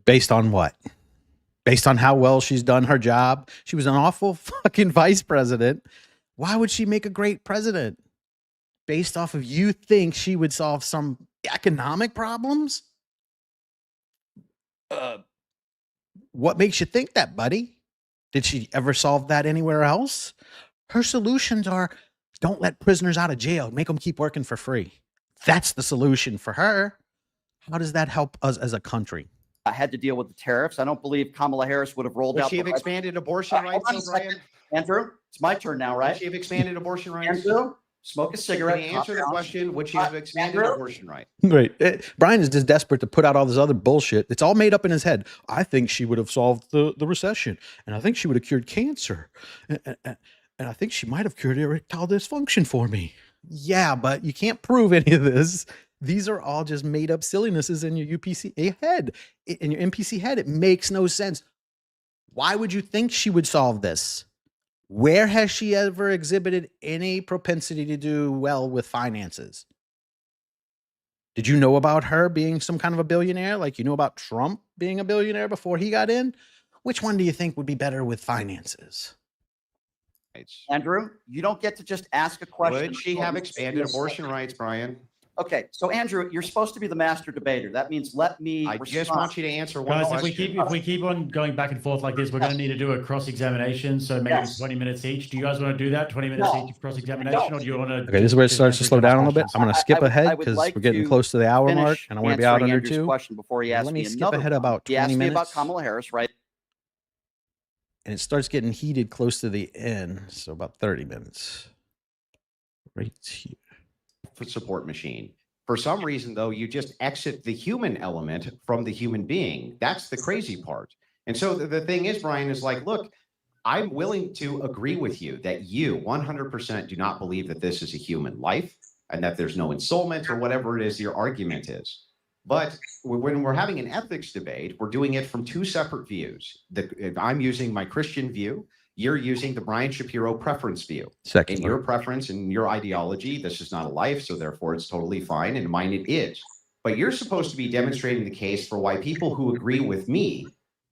based on what? Based on how well she's done her job? She was an awful fucking vice president. Why would she make a great president? Based off of you think she would solve some economic problems? What makes you think that, buddy? Did she ever solve that anywhere else? Her solutions are don't let prisoners out of jail, make them keep working for free. That's the solution for her. How does that help us as a country? I had to deal with the tariffs. I don't believe Kamala Harris would have rolled Would out. she have expanded abortion rights, Hold on a though, Brian? second. Andrew, it's my turn now, Would right? she have expanded abortion rights? Andrew, smoke a cigarette. Can you answer the calm down. question? Would she have expanded Andrew? abortion rights? Right. Brian is just desperate to put out all this other bullshit. It's all made up in his head. I think she would have solved the recession. And I think she would have cured cancer. And I think she might have cured erectile dysfunction for me. Yeah, but you can't prove any of this. These are all just made up sillinesses in your UPC head. In your NPC head, it makes no sense. Why would you think she would solve this? Where has she ever exhibited any propensity to do well with finances? Did you know about her being some kind of a billionaire? Like you know about Trump being a billionaire before he got in? Which one do you think would be better with finances? Andrew, you don't get to just ask a question. Would she have expanded abortion rights, Brian? Okay, so Andrew, you're supposed to be the master debater. That means let me I respond. just want you to answer one Guys, question. if we keep on going back and forth like this, we're going to need to do a cross-examination. So maybe Yes. 20 minutes each. Do you guys want to do that? 20 minutes No. each of cross-examination, or do you want to? Okay, this is where it starts to slow down a little bit. I'm going to skip I would ahead because like we're getting to close to the hour mark, Finish and I want to be out answering under Andrew's 2. question before he Let asked me me skip another ahead one. about He 20 asked me about minutes. Kamala Harris, right? And it starts getting heated close to the end, so about 30 minutes. Right here. Support machine. For some reason, though, you just exit the human element from the human being. That's the crazy part. And so the thing is, Brian, is like, look, I'm willing to agree with you that you 100% do not believe that this is a human life and that there's no ensoulment or whatever it is your argument is. But when we're having an ethics debate, we're doing it from two separate views. I'm using my Christian view. You're using the Brian Shapiro preference view. Second In your preference and your ideology, this is not a life, so therefore it's totally fine. And mine it is. But you're supposed to be demonstrating the case for why people who agree with me,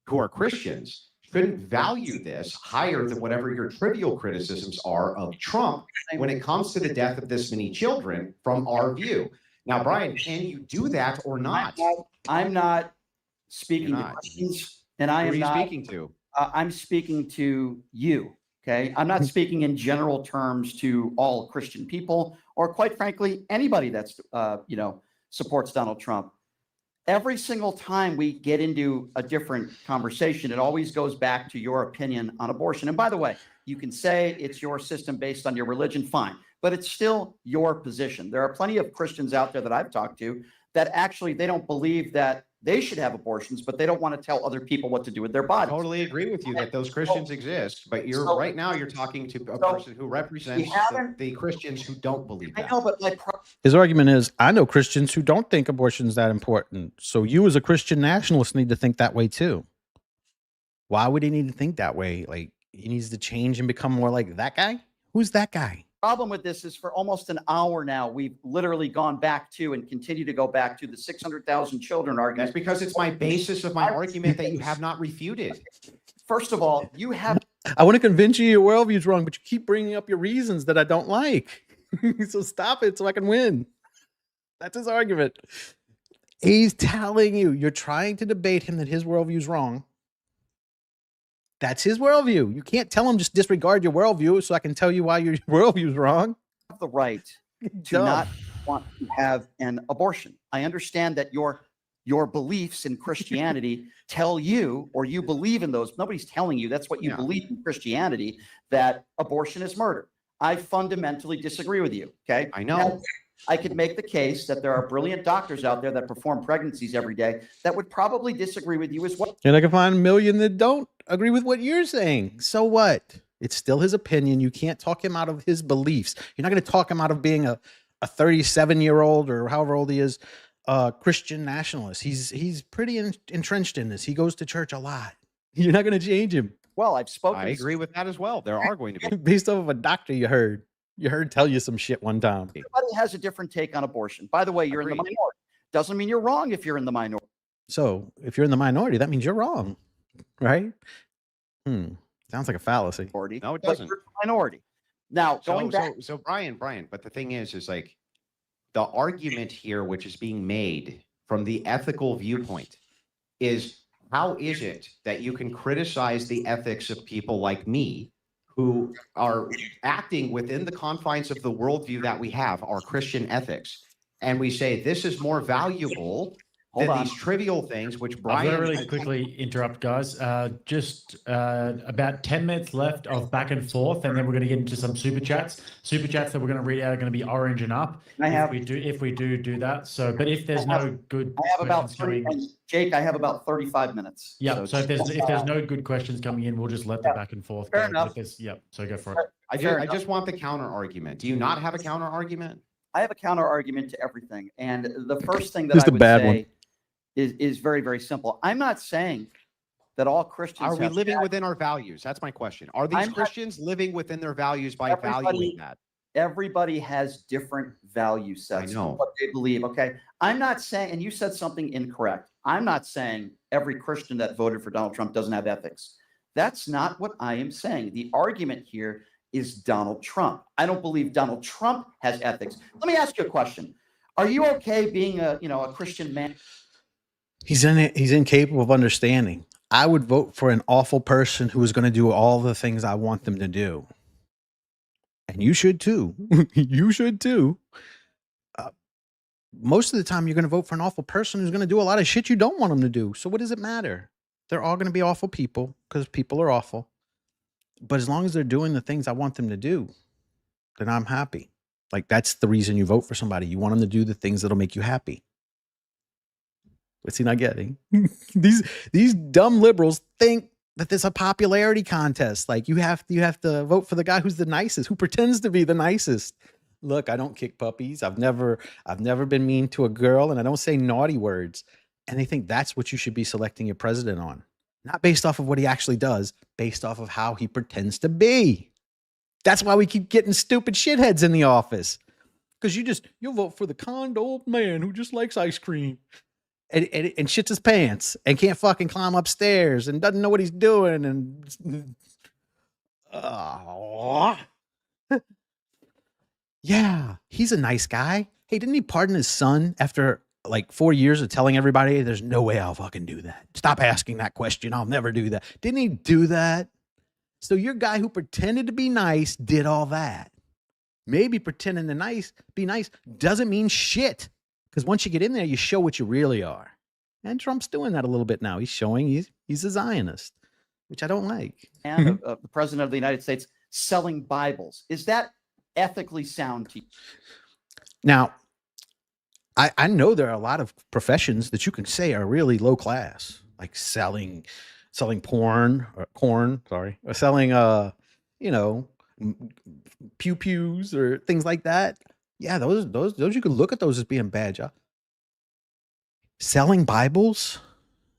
who are Christians, shouldn't value this higher than whatever your trivial criticisms are of Trump when it comes to the death of this many children from our view. Now, Brian, can you do that or not? I'm not speaking You're to not. Christians, and I Who am are you not. speaking to? I'm speaking to you. Okay, I'm not speaking in general terms to all Christian people, or quite frankly, anybody that's supports Donald Trump. Every single time we get into a different conversation, it always goes back to your opinion on abortion. And by the way, you can say it's your system based on your religion, fine, but it's still your position. There are plenty of Christians out there that I've talked to that actually they don't believe that they should have abortions, but they don't want to tell other people what to do with their I bodies. totally agree with you that those Christians exist, but right now you're talking to a person who represents the Christians who don't believe I that. know, but His argument is, I know Christians who don't think abortion's that important. So you as a Christian nationalist need to think that way too. Why would he need to think that way? Like he needs to change and become more like that guy? Who's that guy? problem with this is for almost an hour now, we've literally gone back to and continue to go back to the 600,000 children argument. That's because it's my basis of my argument that you have not refuted. First of all, you have. I want to convince you your worldview is wrong, but you keep bringing up your reasons that I don't like. So stop it so I can win. That's his argument. He's telling you, you're trying to debate him that his worldview is wrong. That's his worldview. You can't tell him just disregard your worldview so I can tell you why your worldview is wrong. Have the right to not want to have an abortion. I understand that your beliefs in Christianity tell you, or you believe in those. Nobody's telling you. That's what you believe in Christianity, that abortion is murder. I fundamentally disagree with you. Okay. I know. Now, I could make the case that there are brilliant doctors out there that perform pregnancies every day that would probably disagree with you as well. And I can find a million that don't agree with what you're saying. So what? It's still his opinion. You can't talk him out of his beliefs. You're not going to talk him out of being a 37-year-old or however old he is, Christian nationalist. He's pretty entrenched in this. He goes to church a lot. You're not going to change him. Well, I've spoken. I agree with that as well. There are going to be. Based off of a doctor you heard tell you some shit one time. Everybody has a different take on abortion. By the way, you're in the minority. Doesn't mean you're wrong if you're in the minority. So if you're in the minority, that means you're wrong, right? Sounds like a fallacy. No, it doesn't. You're the minority. Now, going back. So Brian, but the thing is like the argument here, which is being made from the ethical viewpoint, is how is it that you can criticize the ethics of people like me who are acting within the confines of the worldview that we have, our Christian ethics, and we say this is more valuable than these trivial things, which Brian... I'll really quickly interrupt, guys. Just about 10 minutes left of back and forth, and then we're going to get into some super chats. Super chats that we're going to read out are going to be orange and up. If we do that. So, but if there's no good, I have about 30. Jake, I have about 35 minutes. Yeah. So if there's no good questions coming in, we'll just let the back and forth. Fair enough. So go for it. I just want the counter argument. Do you not have a counter argument? I have a counter argument to everything, and the first thing that I would say is very, very simple. I'm not saying that all Christians are we living within our values. That's my question. Are these Christians living within their values by valuing that? Everybody has different value sets. I know what they believe. Okay. I'm not saying, and you said something incorrect. I'm not saying every Christian that voted for Donald Trump doesn't have ethics. That's not what I am saying. The argument here is Donald Trump. I don't believe Donald Trump has ethics. Let me ask you a question. Are you okay being a Christian man? He's incapable of understanding. I would vote for an awful person who is going to do all the things I want them to do. And you should too. You should too. Most of the time, you're going to vote for an awful person who's going to do a lot of shit you don't want them to do. So what does it matter? They're all going to be awful people because people are awful. But as long as they're doing the things I want them to do, then I'm happy. Like, that's the reason you vote for somebody. You want them to do the things that'll make you happy. What's he not getting? These dumb liberals think that there's a popularity contest. Like you have to vote for the guy who's the nicest, who pretends to be the nicest. Look, I don't kick puppies. I've never been mean to a girl, and I don't say naughty words. And they think that's what you should be selecting your president on. Not based off of what he actually does, based off of how he pretends to be. That's why we keep getting stupid shitheads in the office. Because you'll vote for the kind old man who just likes ice cream. And shits his pants and can't fucking climb upstairs and doesn't know what he's doing. And yeah, he's a nice guy. Hey, didn't he pardon his son after like 4 years of telling everybody there's no way I'll fucking do that? Stop asking that question. I'll never do that. Didn't he do that? So your guy who pretended to be nice did all that. Maybe pretending to be nice doesn't mean shit. Because once you get in there, you show what you really are. And Trump's doing that a little bit now. He's showing he's a Zionist, which I don't like. And the president of the United States selling Bibles. Is that ethically sound to you? Now, I know there are a lot of professions that you can say are really low class, like selling porn or corn, or selling, pew-pews or things like that. Yeah, those you could look at those as being bad job. Selling Bibles?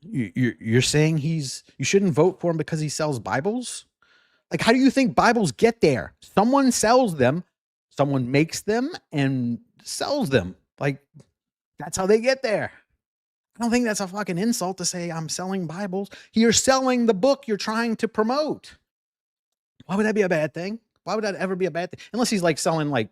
You're saying you shouldn't vote for him because he sells Bibles? Like, how do you think Bibles get there? Someone sells them someone makes them and sells them. Like, that's how they get there. I don't think that's a fucking insult to say I'm selling Bibles. You're selling the book you're trying to promote. Why would that be a bad thing? Why would that ever be a bad thing? Unless he's like selling like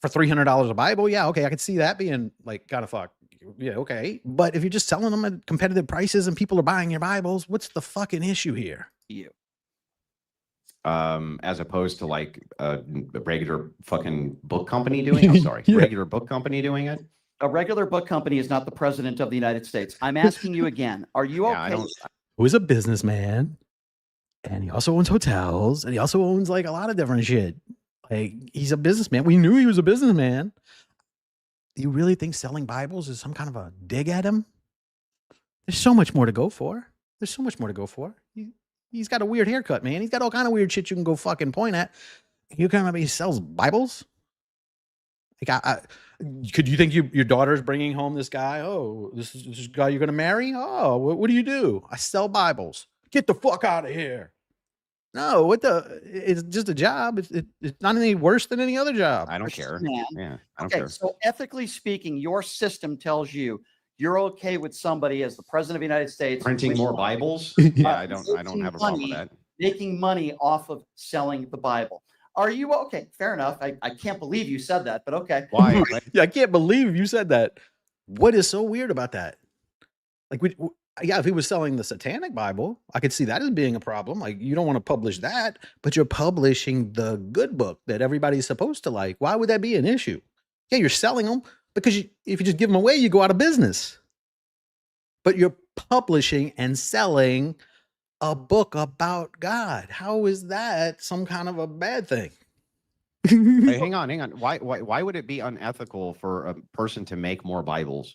for $300 a Bible. Yeah, okay, I could see that being like kind of fuck. Yeah, okay. But if you're just selling them at competitive prices and people are buying your Bibles, what's the fucking issue here? You. As opposed to like a regular fucking book company doing it. I'm sorry, Yeah. regular book company doing it. A regular book company is not the president of the United States. I'm asking you again. Are you Yeah, I okay? don't. Who's a businessman, and he also owns hotels, and he also owns like a lot of different shit. Like, he's a businessman. We knew he was a businessman. You really think selling Bibles is some kind of a dig at him? There's so much more to go for. There's so much more to go for. He's got a weird haircut, man. He's got all kind of weird shit you can go fucking point at. You kind of he sells Bibles? Like, could you think your daughter's bringing home this guy? Oh, this is this guy you're gonna marry? Oh, what do you do? I sell Bibles. Get the fuck out of here. No, what the? It's just a job. It's not any worse than any other job. I don't care. Man. Yeah, I don't Okay, care. so ethically speaking, your system tells you you're okay with somebody as the president of the United States Printing more Bibles? Yeah, Yeah, I don't have a problem with that. making money off of selling the Bible. Are you okay? Fair enough. I can't believe you said that, but okay. Why? Yeah, I can't believe you said that. What is so weird about that? Like, yeah, if he was selling the Satanic Bible, I could see that as being a problem. Like, you don't want to publish that, but you're publishing the good book that everybody's supposed to like. Why would that be an issue? Yeah, you're selling them because if you just give them away, you go out of business. But you're publishing and selling a book about God. How is that some kind of a bad thing? Hey, hang on. Why would it be unethical for a person to make more Bibles?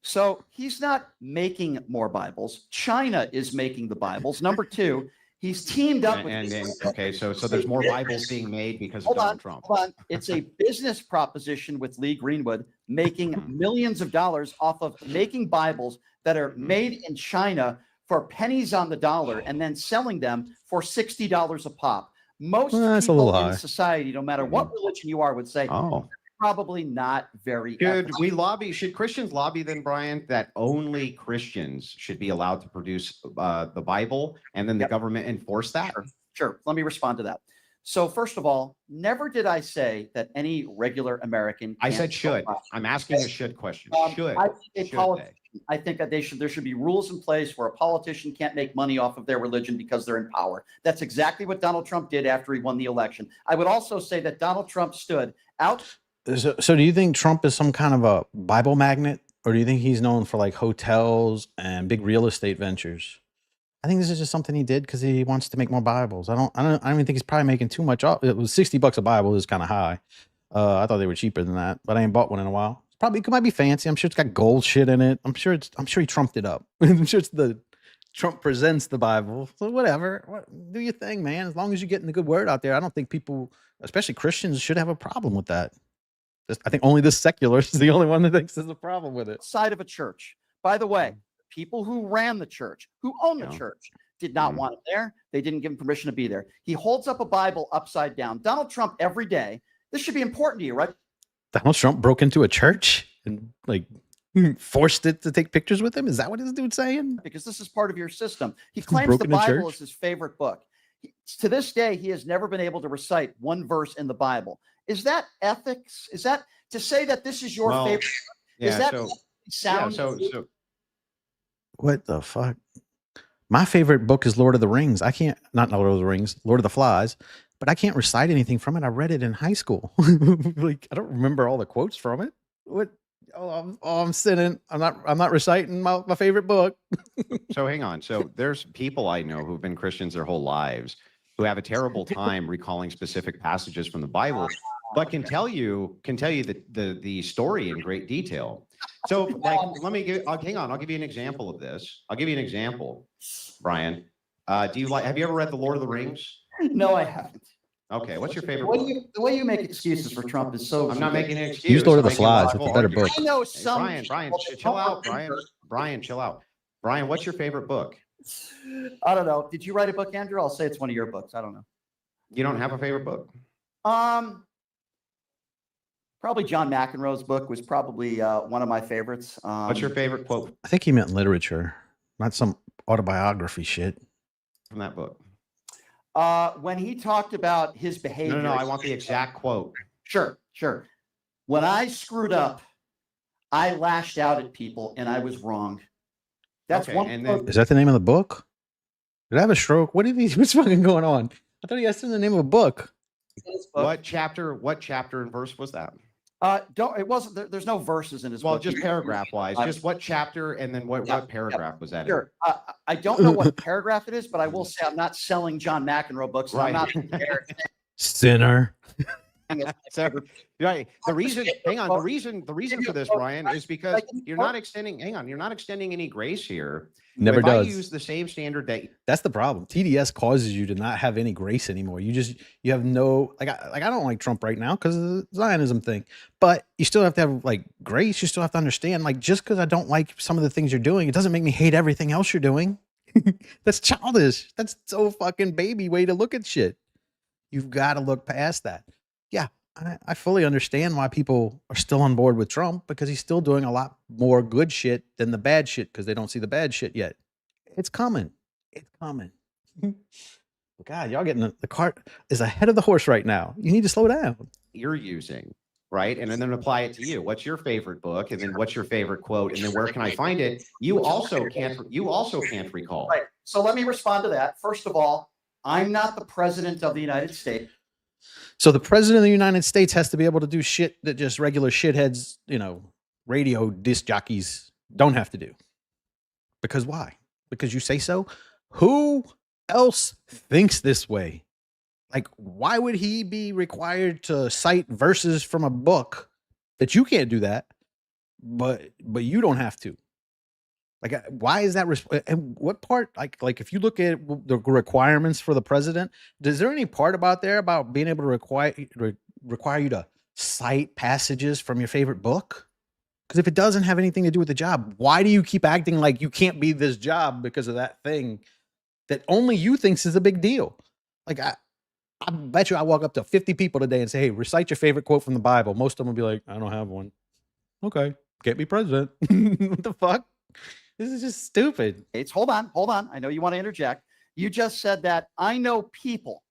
So he's not making more Bibles. China is making the Bibles. Number two, he's teamed up with. Okay, so there's more Bibles being made because of Donald Trump. Hold on. It's a business proposition with Lee Greenwood making millions of dollars off of making Bibles that are made in China for pennies on the dollar and then selling them for $60 a pop. Most people in society, no matter what religion you are, would say, probably not very Should Christians lobby then, Brian, that only Christians should be allowed to produce the Bible and then the government enforce that? Sure. Let me respond to that. So first of all, never did I say that any regular American. I said should. I'm asking a should question. Should. I think that there should be rules in place where a politician can't make money off of their religion because they're in power. That's exactly what Donald Trump did after he won the election. I would also say that Donald Trump stood out. So do you think Trump is some kind of a Bible magnet, or do you think he's known for like hotels and big real estate ventures? I think this is just something he did because he wants to make more Bibles. I don't even think he's probably making too much off. It was $60 a Bible is kind of high. I thought they were cheaper than that, but I ain't bought one in a while. It might be fancy. I'm sure it's got gold shit in it. I'm sure he trumped it up. I'm sure it's the Trump presents the Bible. So whatever. Do your thing, man. As long as you're getting the good word out there, I don't think people, especially Christians, should have a problem with that. I think only the seculars is the only one that thinks there's a problem with it. Side of a church. By the way, people who ran the church, who own the church, did not want him there. They didn't give him permission to be there. He holds up a Bible upside down. Donald Trump every day. This should be important to you, right? Donald Trump broke into a church and like forced it to take pictures with him. Is that what this dude's saying? Because this is part of your system. He claims the Bible is his favorite book. To this day, he has never been able to recite one verse in the Bible. Is that ethics? Is that to say that this is your favorite? Is that sound? So what the fuck? My favorite book is Lord of the Rings. Not Lord of the Rings, Lord of the Flies, but I can't recite anything from it. I read it in high school. Like, I don't remember all the quotes from it. What? I'm sitting. I'm not reciting my favorite book. So hang on. So there's people I know who've been Christians their whole lives who have a terrible time recalling specific passages from the Bible, but can tell you the story in great detail. So like, hang on. I'll give you an example of this. I'll give you an example, Brian. Have you ever read The Lord of the Rings? No, I haven't. Okay, what's your favorite book? The way you make excuses for Trump is so. I'm not making an excuse. Use Lord of the Flies. It's a better book. I know some. Brian, chill out. Brian, chill out. Brian, what's your favorite book? I don't know. Did you write a book, Andrew? I'll say it's one of your books. I don't know. You don't have a favorite book? Probably John McEnroe's book was probably one of my favorites. What's your favorite quote I think he meant literature, not some autobiography shit. from that book? When he talked about his behavior. No, I want the exact quote. Sure. When I screwed up, I lashed out at people and I was wrong. That's Okay, one. and then- Is that the name of the book? Did I have a stroke? What's fucking going on? I thought he asked him the name of a book. What chapter and verse was that? It wasn't. There's no verses in his Well, book. just paragraph wise. Just what chapter and then what paragraph was that in? Sure. I don't know what paragraph it is, but I will say I'm not selling John McEnroe books. And I'm not prepared. Sinner. So, right. The reason for this, Brian, is because you're not extending any grace here. Never if does. I use the same standard that That's the problem. TDS causes you to not have any grace anymore. You have no, I don't like Trump right now because of the Zionism thing, but you still have to have like grace. You still have to understand, like, just because I don't like some of the things you're doing, it doesn't make me hate everything else you're doing. That's childish. That's so fucking baby way to look at shit. You've got to look past that. Yeah, I fully understand why people are still on board with Trump, because he's still doing a lot more good shit than the bad shit because they don't see the bad shit yet. It's coming. It's coming. God, y'all getting the cart is ahead of the horse right now. You need to slow down. you're using, right? And then apply it to you. What's your favorite book? And then what's your favorite quote? And then where can I find it? You also can't recall. Right. So let me respond to that. First of all, I'm not the president of the United States. So the president of the United States has to be able to do shit that just regular shitheads, radio disc jockeys don't have to do. Because why? Because you say so? Who else thinks this way? Like, why would he be required to cite verses from a book that you can't do that, but you don't have to? Like, why is that? And what part? Like, if you look at the requirements for the president, is there any part about being able to require you to cite passages from your favorite book? Because if it doesn't have anything to do with the job, why do you keep acting like you can't be this job because of that thing that only you thinks is a big deal? Like, I bet you I walk up to 50 people today and say, "Hey, recite your favorite quote from the Bible." Most of them will be like, "I don't have one." Okay, can't be president. What the fuck? This is just stupid. Hold on. I know you want to interject. You just said that I know people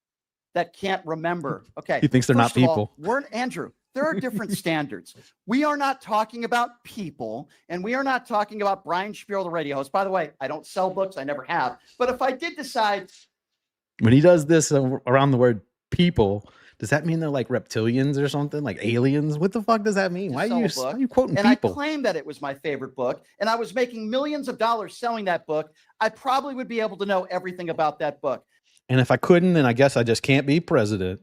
that can't remember. Okay. He thinks they're not people. Andrew, there are different standards. We are not talking about people, and we are not talking about Brian Shapiro, the radio host. By the way, I don't sell books. I never have. But if I did decide. When he does this around the word people, does that mean they're like reptilians or something, like aliens? What the fuck does that mean? Why are you quoting and people? I claimed that it was my favorite book, and I was making millions of dollars selling that book. I probably would be able to know everything about that book. And if I couldn't, then I guess I just can't be president.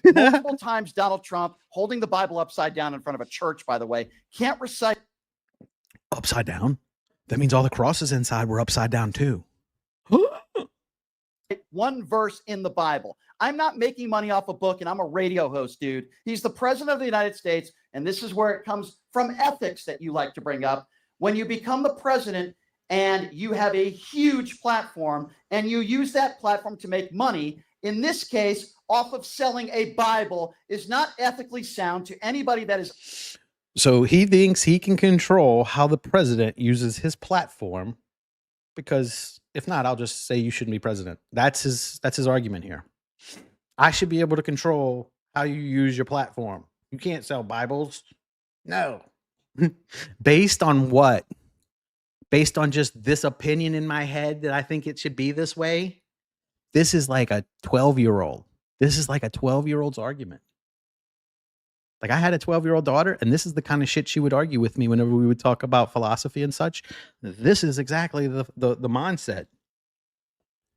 Multiple times, Donald Trump, holding the Bible upside down in front of a church, by the way, can't recite. Upside down? That means all the crosses inside were upside down too. One verse in the Bible. I'm not making money off a book, and I'm a radio host, dude. He's the president of the United States, and this is where it comes from ethics that you like to bring up. When you become the president and you have a huge platform and you use that platform to make money, in this case, off of selling a Bible, is not ethically sound to anybody that is. So he thinks he can control how the president uses his platform, because if not, I'll just say you shouldn't be president. That's his argument here. I should be able to control how you use your platform. You can't sell Bibles. No. Based on what? Based on just this opinion in my head that I think it should be this way? This is like a 12-year-old. This is like a 12-year-old's argument. Like, I had a 12-year-old daughter, and this is the kind of shit she would argue with me whenever we would talk about philosophy and such. This is exactly the mindset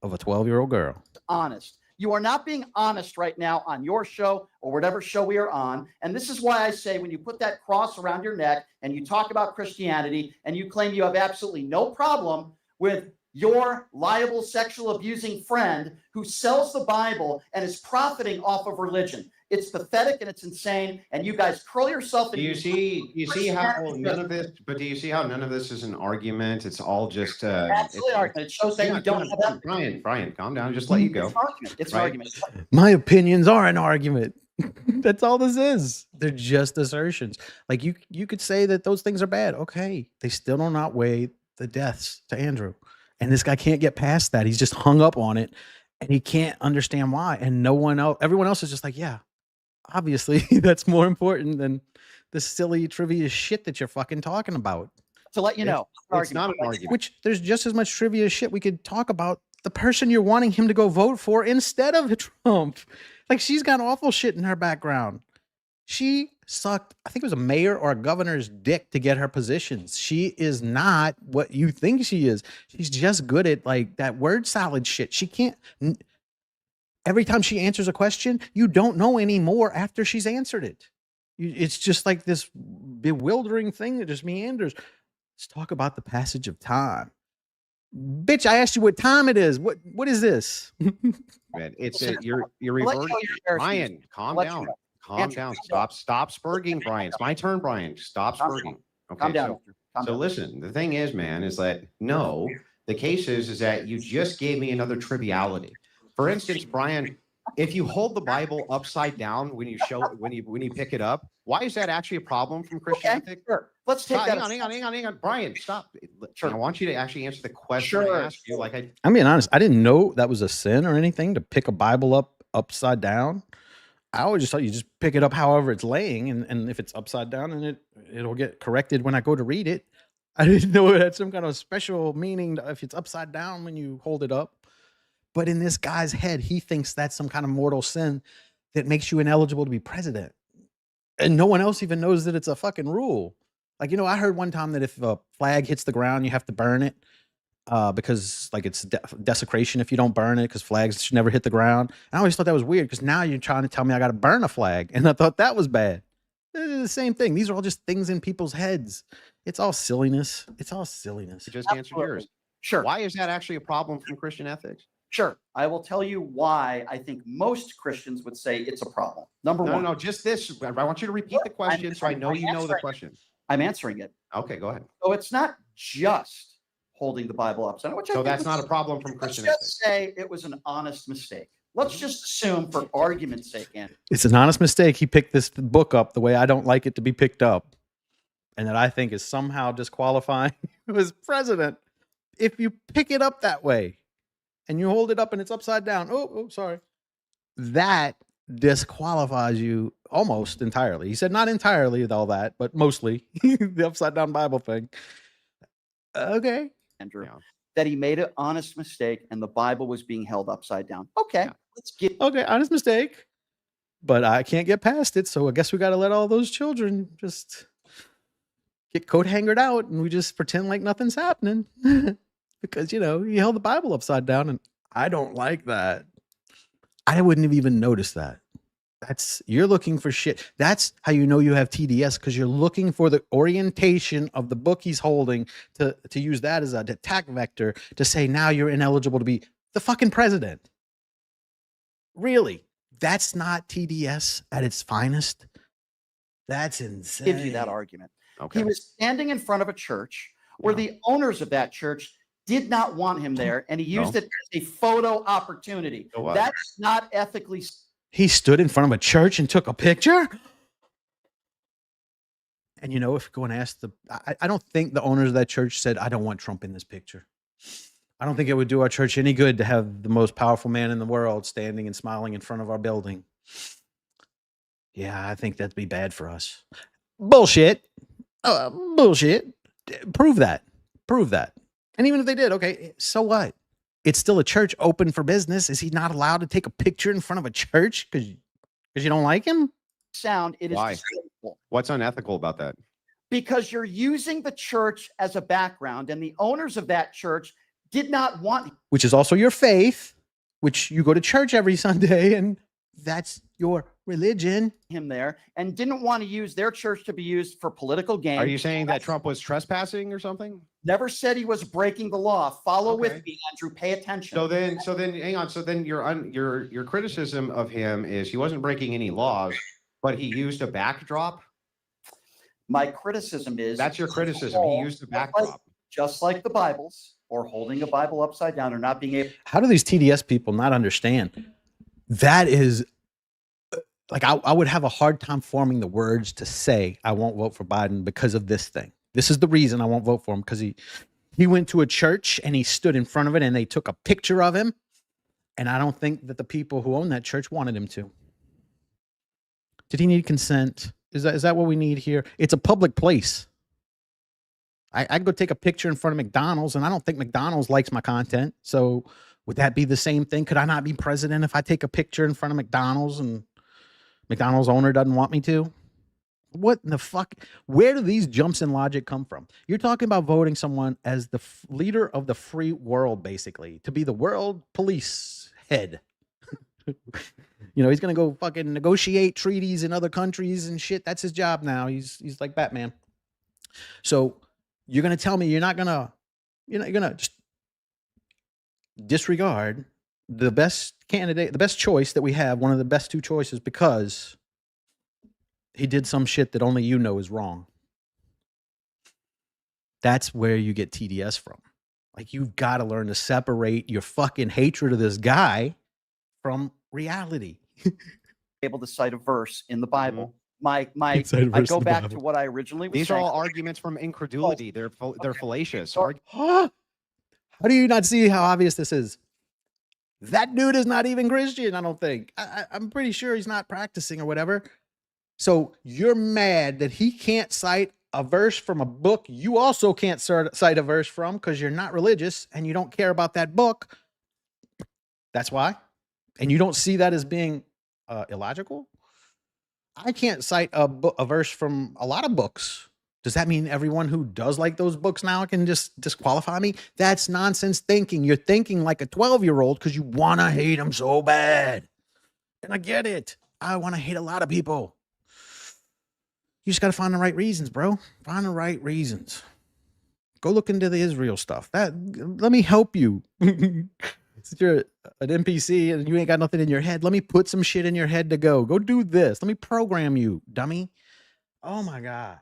of a 12-year-old girl. Honest. You are not being honest right now on your show or whatever show we are on. And this is why I say, when you put that cross around your neck and you talk about Christianity and you claim you have absolutely no problem with your liable sexual abusing friend who sells the Bible and is profiting off of religion. It's pathetic and it's insane. And you guys curl yourself. Do you see how none of this? But do you see how none of this is an argument? It's all just absolutely an argument. It shows that you don't have that. Brian, calm down. Just let you go. It's an argument. It's an argument. My opinions are an argument. That's all this is. They're just assertions. Like you could say that those things are bad. Okay. They still don't outweigh the deaths to Andrew. And this guy can't get past that. He's just hung up on it and he can't understand why. And no one else, everyone else is just like, yeah, obviously that's more important than the silly trivia shit that you're fucking talking about. To let you know, It's not an argument. Which there's just as much trivia shit we could talk about the person you're wanting him to go vote for instead of Trump. Like she's got awful shit in her background. She sucked, I think it was a mayor or a governor's dick to get her positions. She is not what you think she is. She's just good at like that word salad shit. She can't. Every time she answers a question, you don't know anymore after she's answered it. It's just like this bewildering thing that just meanders. Let's talk about the passage of time. Bitch, I asked you what time it is. What is this? Man, it's you're reverting. Brian, calm down. Calm down. Stop spurging, Brian. It's my turn, Brian. Stop spurging. Okay. Calm down. So listen, the thing is, man, is that no, the case is that you just gave me another triviality. For instance, Brian, if you hold the Bible upside down when you pick it up, why is that actually a problem from Christian ethics? Sure. Let's take that. Hang on. Brian, stop. Sure. I want you to actually answer the question I asked you. I'm being honest. I didn't know that was a sin or anything to pick a Bible up upside down. I always just thought you just pick it up however it's laying, and if it's upside down, and it'll get corrected when I go to read it. I didn't know it had some kind of special meaning if it's upside down when you hold it up. But in this guy's head, he thinks that's some kind of mortal sin that makes you ineligible to be president. And no one else even knows that it's a fucking rule. Like, I heard one time that if a flag hits the ground, you have to burn it because like it's desecration if you don't burn it, because flags should never hit the ground. I always thought that was weird because now you're trying to tell me I got to burn a flag. And I thought that was bad. It's the same thing. These are all just things in people's heads. It's all silliness. It's all silliness. You just answered yours. Sure. Why is that actually a problem from Christian ethics? Sure. I will tell you why I think most Christians would say it's a problem. Number one. No, just this. I want you to repeat the question so I know you know the question. I'm answering it. Okay, go ahead. So it's not just holding the Bible upside down. So that's not a problem from Christian ethics. Let's just say it was an honest mistake. Let's just assume for argument's sake, Andrew. It's an honest mistake. He picked this book up the way I don't like it to be picked up. And that I think is somehow disqualifying him as president. If you pick it up that way and you hold it up and it's upside down. Oh, sorry. That disqualifies you almost entirely. He said not entirely with all that, but mostly the upside down Bible thing. Okay. Andrew, that he made an honest mistake and the Bible was being held upside down. Okay. Let's get. Okay. Honest mistake. But I can't get past it. So I guess we got to let all those children just get coat hangered out and we just pretend like nothing's happening because, you held the Bible upside down and I don't like that. I wouldn't have even noticed that. You're looking for shit. That's how you know you have TDS, because you're looking for the orientation of the book he's holding to use that as an attack vector to say now you're ineligible to be the fucking president. Really? That's not TDS at its finest? That's insane. Give you that argument. Okay. He was standing in front of a church where the owners of that church did not want him there, and he used it as a photo opportunity. That's not ethically. He stood in front of a church and took a picture? And if you go and ask I don't think the owners of that church said, I don't want Trump in this picture. I don't think it would do our church any good to have the most powerful man in the world standing and smiling in front of our building. Yeah, I think that'd be bad for us. Bullshit. Bullshit. Prove that. And even if they did, okay, so what? It's still a church open for business. Is he not allowed to take a picture in front of a church because you don't like him? It is Why? distasteful. What's unethical about that? Because you're using the church as a background, and the owners of that church did not want. Which is also your faith, which you go to church every Sunday, and that's your religion. Him there, and didn't want to use their church to be used for political gain. Are you saying that Trump was trespassing or something? Never said he was breaking the law. Follow with me, Andrew. Pay attention. So then, hang on. So then, your criticism of him is he wasn't breaking any laws, but he used a backdrop. My criticism is that's your criticism. He used a backdrop, just like the Bibles, or holding a Bible upside down, or not being able. How do these TDS people not understand? That is like I would have a hard time forming the words to say I won't vote for Biden because of this thing. This is the reason I won't vote for him, because he went to a church and he stood in front of it and they took a picture of him. And I don't think that the people who own that church wanted him to. Did he need consent? Is that what we need here? It's a public place. I'd go take a picture in front of McDonald's, and I don't think McDonald's likes my content. So would that be the same thing? Could I not be president if I take a picture in front of McDonald's and McDonald's owner doesn't want me to? What in the fuck? Where do these jumps in logic come from? You're talking about voting someone as the leader of the free world, basically, to be the world police head. You know, he's going to go fucking negotiate treaties in other countries and shit. That's his job now. He's like Batman. So you're going to tell me you're going to just disregard the best candidate, the best choice that we have, one of the best two choices, because he did some shit that only you know is wrong. That's where you get TDS from. Like, you've got to learn to separate your fucking hatred of this guy from reality. Able to cite a verse in the Bible. I go back to what I originally was These saying. are all arguments from incredulity. They're fallacious. How do you not see how obvious this is? That dude is not even Christian, I don't think. I'm pretty sure he's not practicing or whatever. So you're mad that he can't cite a verse from a book you also can't cite a verse from because you're not religious and you don't care about that book. That's why. And you don't see that as being illogical. I can't cite a verse from a lot of books. Does that mean everyone who does like those books now can just disqualify me? That's nonsense thinking. You're thinking like a 12-year-old because you want to hate them so bad. And I get it. I want to hate a lot of people. You just got to find the right reasons, bro. Find the right reasons. Go look into the Israel stuff. Let me help you. Since you're an NPC and you ain't got nothing in your head, let me put some shit in your head to go. Go do this. Let me program you, dummy. Oh my God.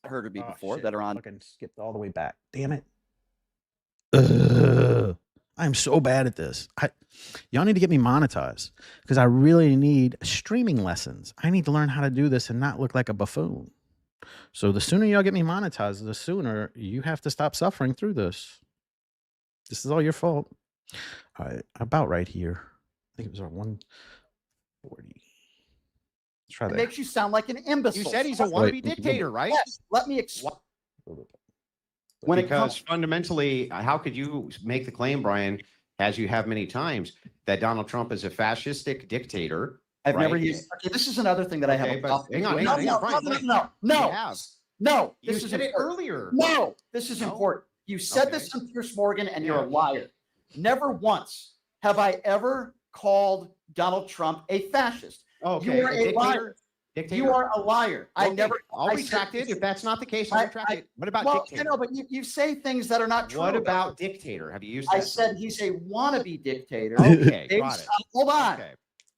Heard of me before that are on. Fucking skipped all the way back. Damn it. Ugh. I'm so bad at this. Y'all need to get me monetized because I really need streaming lessons. I need to learn how to do this and not look like a buffoon. So the sooner y'all get me monetized, the sooner you have to stop suffering through this. This is all your fault. All right, about right here. I think it was our 140. Let's try that. It makes you sound like an imbecile. You said he's a wannabe dictator, right? Yes. Let me explain. Because fundamentally, how could you make the claim, Brian, as you have many times, that Donald Trump is a fascistic dictator? I've never used. Okay, this is another thing that I have. Hang on, No. You said it earlier. No, this is important. You said this on Piers Morgan, and you're a liar. Never once have I ever called Donald Trump a fascist. Okay, you are a liar. Dictator? You are a liar. Okay. I'll retract it. If that's not the case, I'll retract it. What about dictator? No, but you say things that are not true. What about dictator? Have you used that? I said he's a wannabe dictator. Okay, got it. Hold on. Okay.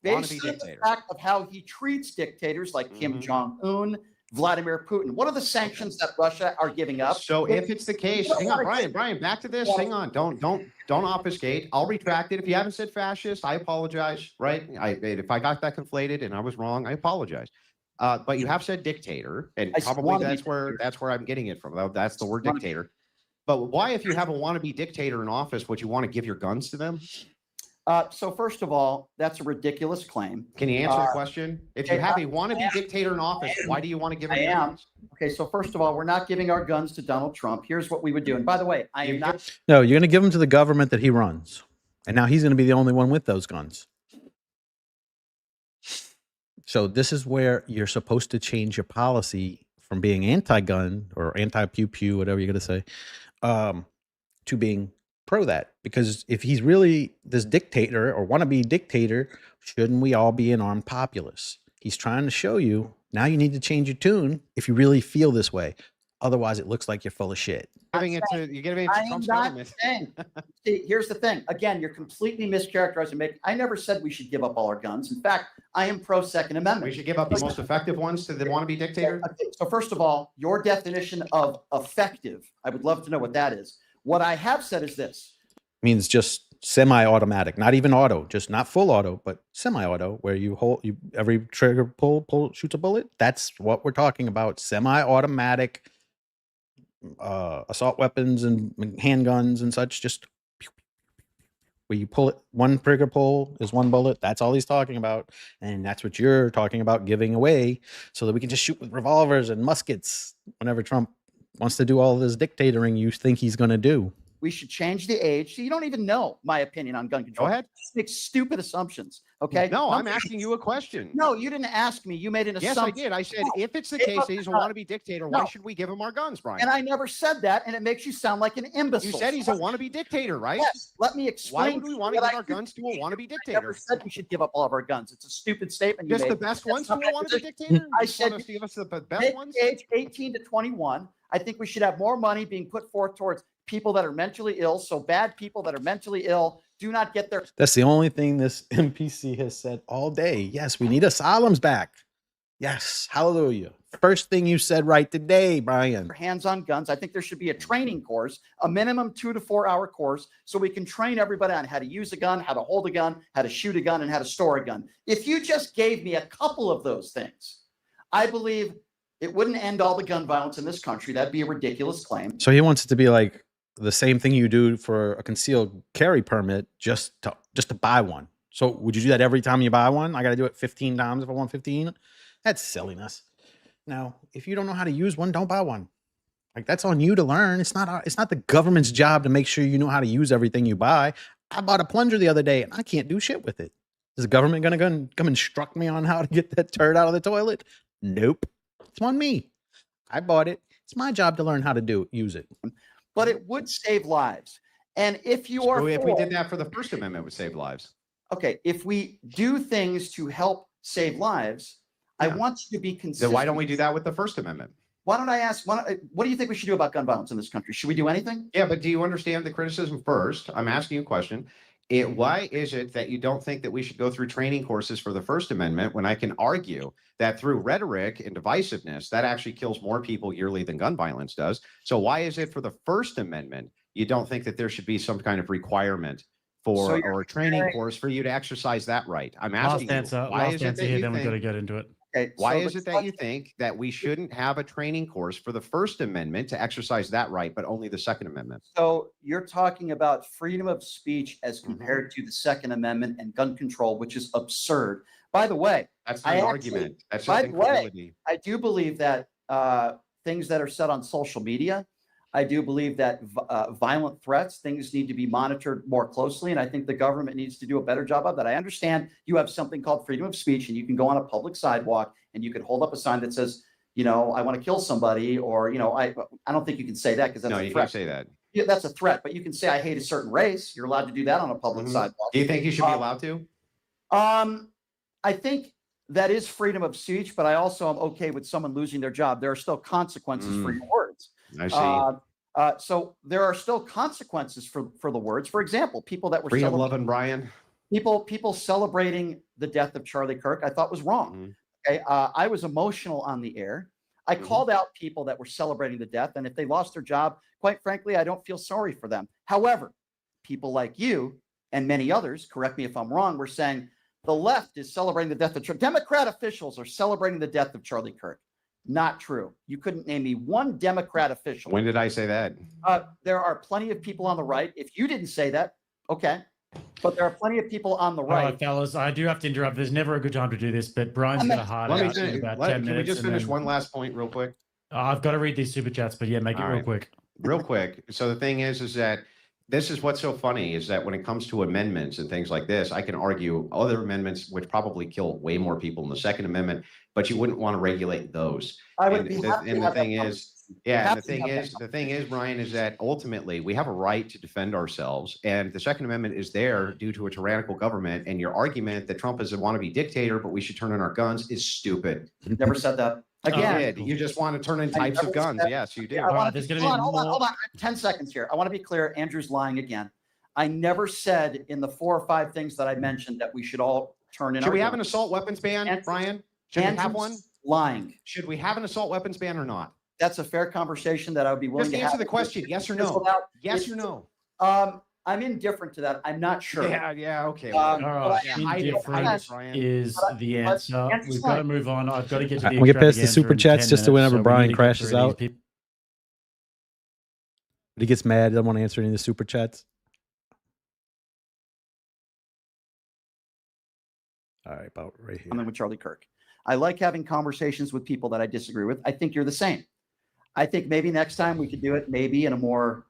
Based on the fact of how he treats dictators like Kim Jong-un, Vladimir Putin. What are the sanctions that Russia are giving up? So if it's the case, hang on, Brian, back to this. Hang on. Don't obfuscate. I'll retract it. If you haven't said fascist, I apologize, right? If I got that conflated and I was wrong, I apologize. But you have said dictator, and probably that's where I'm getting it from. That's the word dictator. But why, if you have a wannabe dictator in office, would you want to give your guns to them? So first of all, that's a ridiculous claim. Can you answer the question? If you have a wannabe dictator in office, why do you want to give him your guns? Okay, so first of all, we're not giving our guns to Donald Trump. Here's what we would do. And by the way, I am not. No, you're going to give them to the government that he runs. And now he's going to be the only one with those guns. So this is where you're supposed to change your policy from being anti-gun or anti-pew-pew, whatever you're going to say, to being pro that. Because if he's really this dictator or wannabe dictator, shouldn't we all be an armed populace? He's trying to show you, now you need to change your tune if you really feel this way. Otherwise, it looks like you're full of shit. You're giving it to Trump's government. See, here's the thing. Again, you're completely mischaracterizing. I never said we should give up all our guns. In fact, I am pro Second Amendment. We should give up the most effective ones to the wannabe dictator. So first of all, your definition of effective, I would love to know what that is. What I have said is this. Means just semi-automatic, not even auto, just not full auto, but semi-auto, where every trigger pull shoots a bullet. That's what we're talking about. Semi-automatic assault weapons and handguns and such. Just where you pull it, one trigger pull is one bullet. That's all he's talking about, and that's what you're talking about giving away, so that we can just shoot with revolvers and muskets whenever Trump wants to do all this dictatoring you think he's going to do. We should change the age. So you don't even know my opinion on gun control. Go ahead. Just make stupid assumptions. Okay. No, I'm asking you a question. No, you didn't ask me. You made an assumption. Yes, I did. I said, if it's the case that he's a wannabe dictator, why should we give him our guns, Brian? And I never said that, and it makes you sound like an imbecile. You said he's a wannabe dictator, right? Yes. Let me explain. Why would we want to give our guns to a wannabe dictator? I never said we should give up all of our guns. It's a stupid statement. Just the best ones to a wannabe dictator? I said give us the best ones. Age 18 to 21. I think we should have more money being put forth towards people that are mentally ill. So bad people that are mentally ill do not get their. That's the only thing this NPC has said all day. Yes, we need asylums back. Yes, hallelujah. First thing you said right today, Brian. Hands on guns. I think there should be a training course, a minimum 2 to 4 hour course, so we can train everybody on how to use a gun, how to hold a gun, how to shoot a gun, and how to store a gun. If you just gave me a couple of those things, I believe it wouldn't end all the gun violence in this country. That'd be a ridiculous claim. So he wants it to be like the same thing you do for a concealed carry permit, just to buy one. So would you do that every time you buy one? I got to do it 15 times if I want 15. That's silliness. Now, if you don't know how to use one, don't buy one. Like, that's on you to learn. It's not the government's job to make sure you know how to use everything you buy. I bought a plunger the other day and I can't do shit with it. Is the government going to come instruct me on how to get that turd out of the toilet? Nope. It's on me. I bought it. It's my job to learn how to use it. But it would save lives. And if you are, if we did that for the First Amendment, it would save lives. Okay, if we do things to help save lives, I want you to be consistent. Then why don't we do that with the First Amendment? Why don't I ask, what do you think we should do about gun violence in this country? Should we do anything? Yeah, but do you understand the criticism first? I'm asking you a question. Why is it that you don't think that we should go through training courses for the First Amendment when I can argue that through rhetoric and divisiveness, that actually kills more people yearly than gun violence does? So why is it for the First Amendment, you don't think that there should be some kind of requirement for or a training course for you to exercise that right? I'm asking why is it that you think, then we've got to get into it. Okay, why is it that you think that we shouldn't have a training course for the First Amendment to exercise that right, but only the Second Amendment? So you're talking about freedom of speech as compared to the Second Amendment and gun control, which is absurd. By the way, that's not an argument. That's just incredulity. I do believe that things that are said on social media, I do believe that violent threats, things need to be monitored more closely. And I think the government needs to do a better job of that. I understand you have something called freedom of speech, and you can go on a public sidewalk and you can hold up a sign that says, I want to kill somebody, or, I don't think you can say that because that's a threat. No, you can't say that. Yeah, that's a threat, but you can say, I hate a certain race. You're allowed to do that on a public sidewalk. Do you think you should be allowed to? I think that is freedom of speech, but I also am okay with someone losing their job. There are still consequences for your words. I see. So there are still consequences for the words. For example, people that were freedom loving Brian. People celebrating the death of Charlie Kirk, I thought was wrong. Okay, I was emotional on the air. I called out people that were celebrating the death, and if they lost their job, quite frankly, I don't feel sorry for them. However, people like you and many others, correct me if I'm wrong, were saying the left is celebrating the death of Charlie. Democrat officials are celebrating the death of Charlie Kirk. Not true. You couldn't name me one Democrat official. When did I say that? There are plenty of people on the right. If you didn't say that, okay. But there are plenty of people on the right. All right, fellas, I do have to interrupt. There's never a good time to do this, but Brian's got a hard out in about 10 minutes. Can we just finish one last point real quick? I've got to read these super chats, but yeah, make it real quick. Real quick. So the thing is that this is what's so funny is that when it comes to amendments and things like this, I can argue other amendments which probably kill way more people in the Second Amendment, but you wouldn't want to regulate those. The thing is, Brian, is that ultimately we have a right to defend ourselves, and the Second Amendment is there due to a tyrannical government. And your argument that Trump is a wannabe dictator, but we should turn in our guns, is stupid. Never said that. Again, you just want to turn in types of guns. Yes, you do. Hold on. 10 seconds here. I want to be clear. Andrew's lying again. I never said in the 4 or 5 things that I mentioned that we should all turn in. Should we have an assault weapons ban, Brian? Should we have one? Lying. Should we have an assault weapons ban or not? That's a fair conversation that I would be willing to have. Just answer the question. Yes or no? Yes or no? I'm indifferent to that. I'm not sure. Yeah, okay. All right, indifferent is the answer. We've got to move on. I've got to get to the we get past the extravaganza super in chats 10 just to minutes, whenever so we Brian need to get crashes through these out. But he gets mad. Doesn't want to answer any of the super chats. All right, about right here. I'm with Charlie Kirk. I like having conversations with people that I disagree with. I think you're the same. I think maybe next time we could do it maybe in a more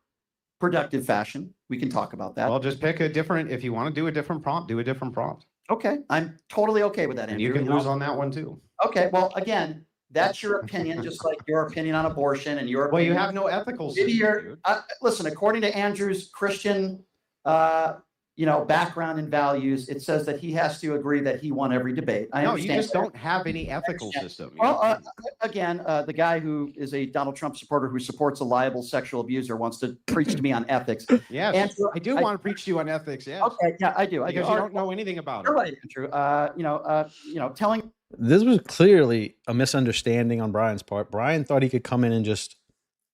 productive fashion. We can talk about that. Well, just pick a different, if you want to do a different prompt, do a different prompt. Okay. I'm totally okay with that, And Andrew. you can lose on that one too. Okay. Well, again, that's your opinion, just like your opinion on abortion and your Well, opinion. you have no ethical Maybe system, you're, listen, according to Andrew's Christian, background and values, it says that he has to agree that he won every debate. I No, you understand just that. don't have any ethical system. Well, again, the guy who is a Donald Trump supporter who supports a liable sexual abuser wants to preach to me on ethics. Yes, Andrew, I do want to preach to you on ethics. Yes. Okay, yeah, I do. Because you don't know anything about You're it. right, Andrew. Telling. This was clearly a misunderstanding on Brian's part. Brian thought he could come in and just,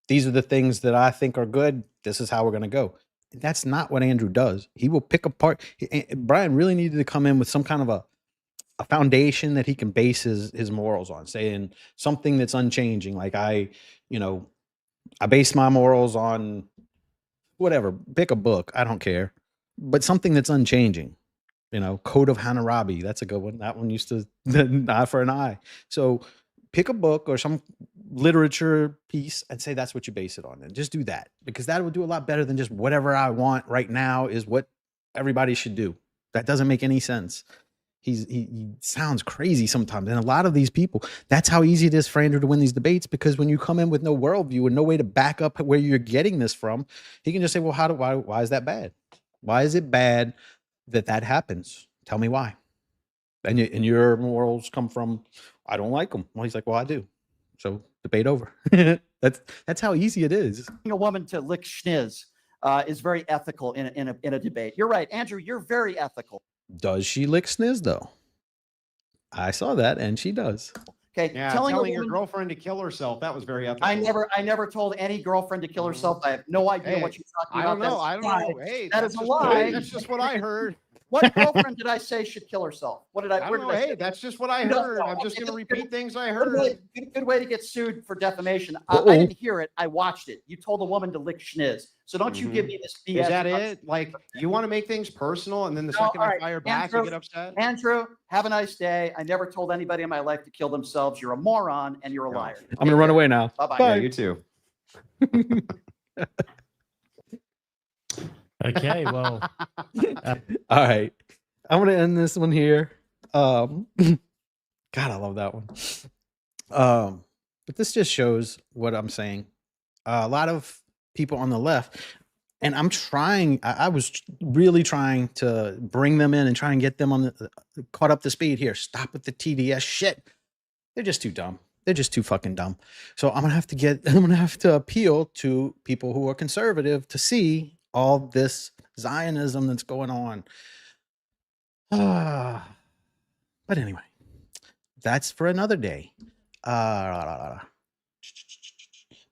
these are the things that I think are good. This is how we're going to go. That's not what Andrew does. He will pick apart. Brian really needed to come in with some kind of a foundation that he can base his morals on, saying something that's unchanging. Like I base my morals on whatever, pick a book. I don't care, but something that's unchanging. Code of Hammurabi. That's a good one. That one used to an eye for an eye. So pick a book or some literature piece and say that's what you base it on, and just do that, because that would do a lot better than just whatever I want right now is what everybody should do. That doesn't make any sense. He sounds crazy sometimes, and a lot of these people, that's how easy it is for Andrew to win these debates, because when you come in with no worldview and no way to back up where you're getting this from, he can just say, well, why is that bad? Why is it bad that happens? Tell me why. And your morals come from, I don't like them. Well, he's like, well, I do. So debate over. That's how easy it is. A woman to lick schniz is very ethical in a debate. You're right, Andrew. You're very ethical. Does she lick sniz though? I saw that, and she does. Okay, Yeah, telling your girlfriend to kill herself, that was very ethical. I never told any girlfriend to kill herself. I have no idea what you're talking about. I don't know. Hey, that is a lie. That's just what I heard. What girlfriend did I say should kill herself? What did I? I don't know. Hey, that's just what I heard. I'm just going to repeat things I heard. Good way to get sued for defamation. I didn't hear it. I watched it. You told a woman to lick schniz. So don't you give me this BS. Is that it? Like, you want to make things personal, and then the second I fire back, you get upset? Andrew, have a nice day. I never told anybody in my life to kill themselves. You're a moron and you're a liar. I'm going to run away now. Bye-bye. Yeah, you too. Okay, well. All right. I'm going to end this one here. God, I love that one. But this just shows what I'm saying. A lot of people on the left, and I was really trying to bring them in and try and get them on caught up to speed here. Stop with the TDS shit. They're just too dumb. They're just too fucking dumb. So I'm going to have to appeal to people who are conservative to see all this Zionism that's going on. But anyway, that's for another day.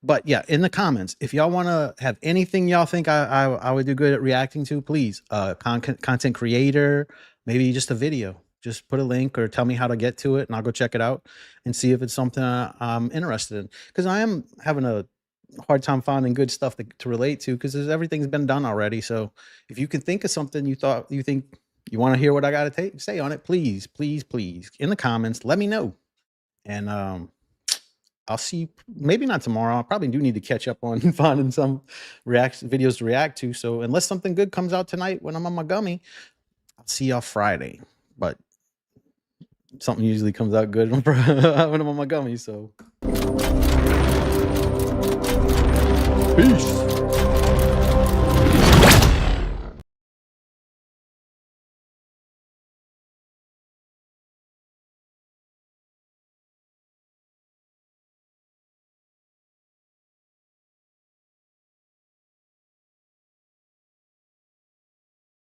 But yeah, in the comments, if y'all want to have anything y'all think I would do good at reacting to, please, content creator, maybe just a video, just put a link or tell me how to get to it, and I'll go check it out and see if it's something I'm interested in, because I am having a hard time finding good stuff to relate to, because everything's been done already. So if you can think of something you think you want to hear what I got to say on it, please in the comments, let me know. And I'll see, maybe not tomorrow. I probably do need to catch up on finding some videos to react to. So unless something good comes out tonight when I'm on my gummy, I'll see y'all Friday. But something usually comes out good when I'm on my gummy. So peace.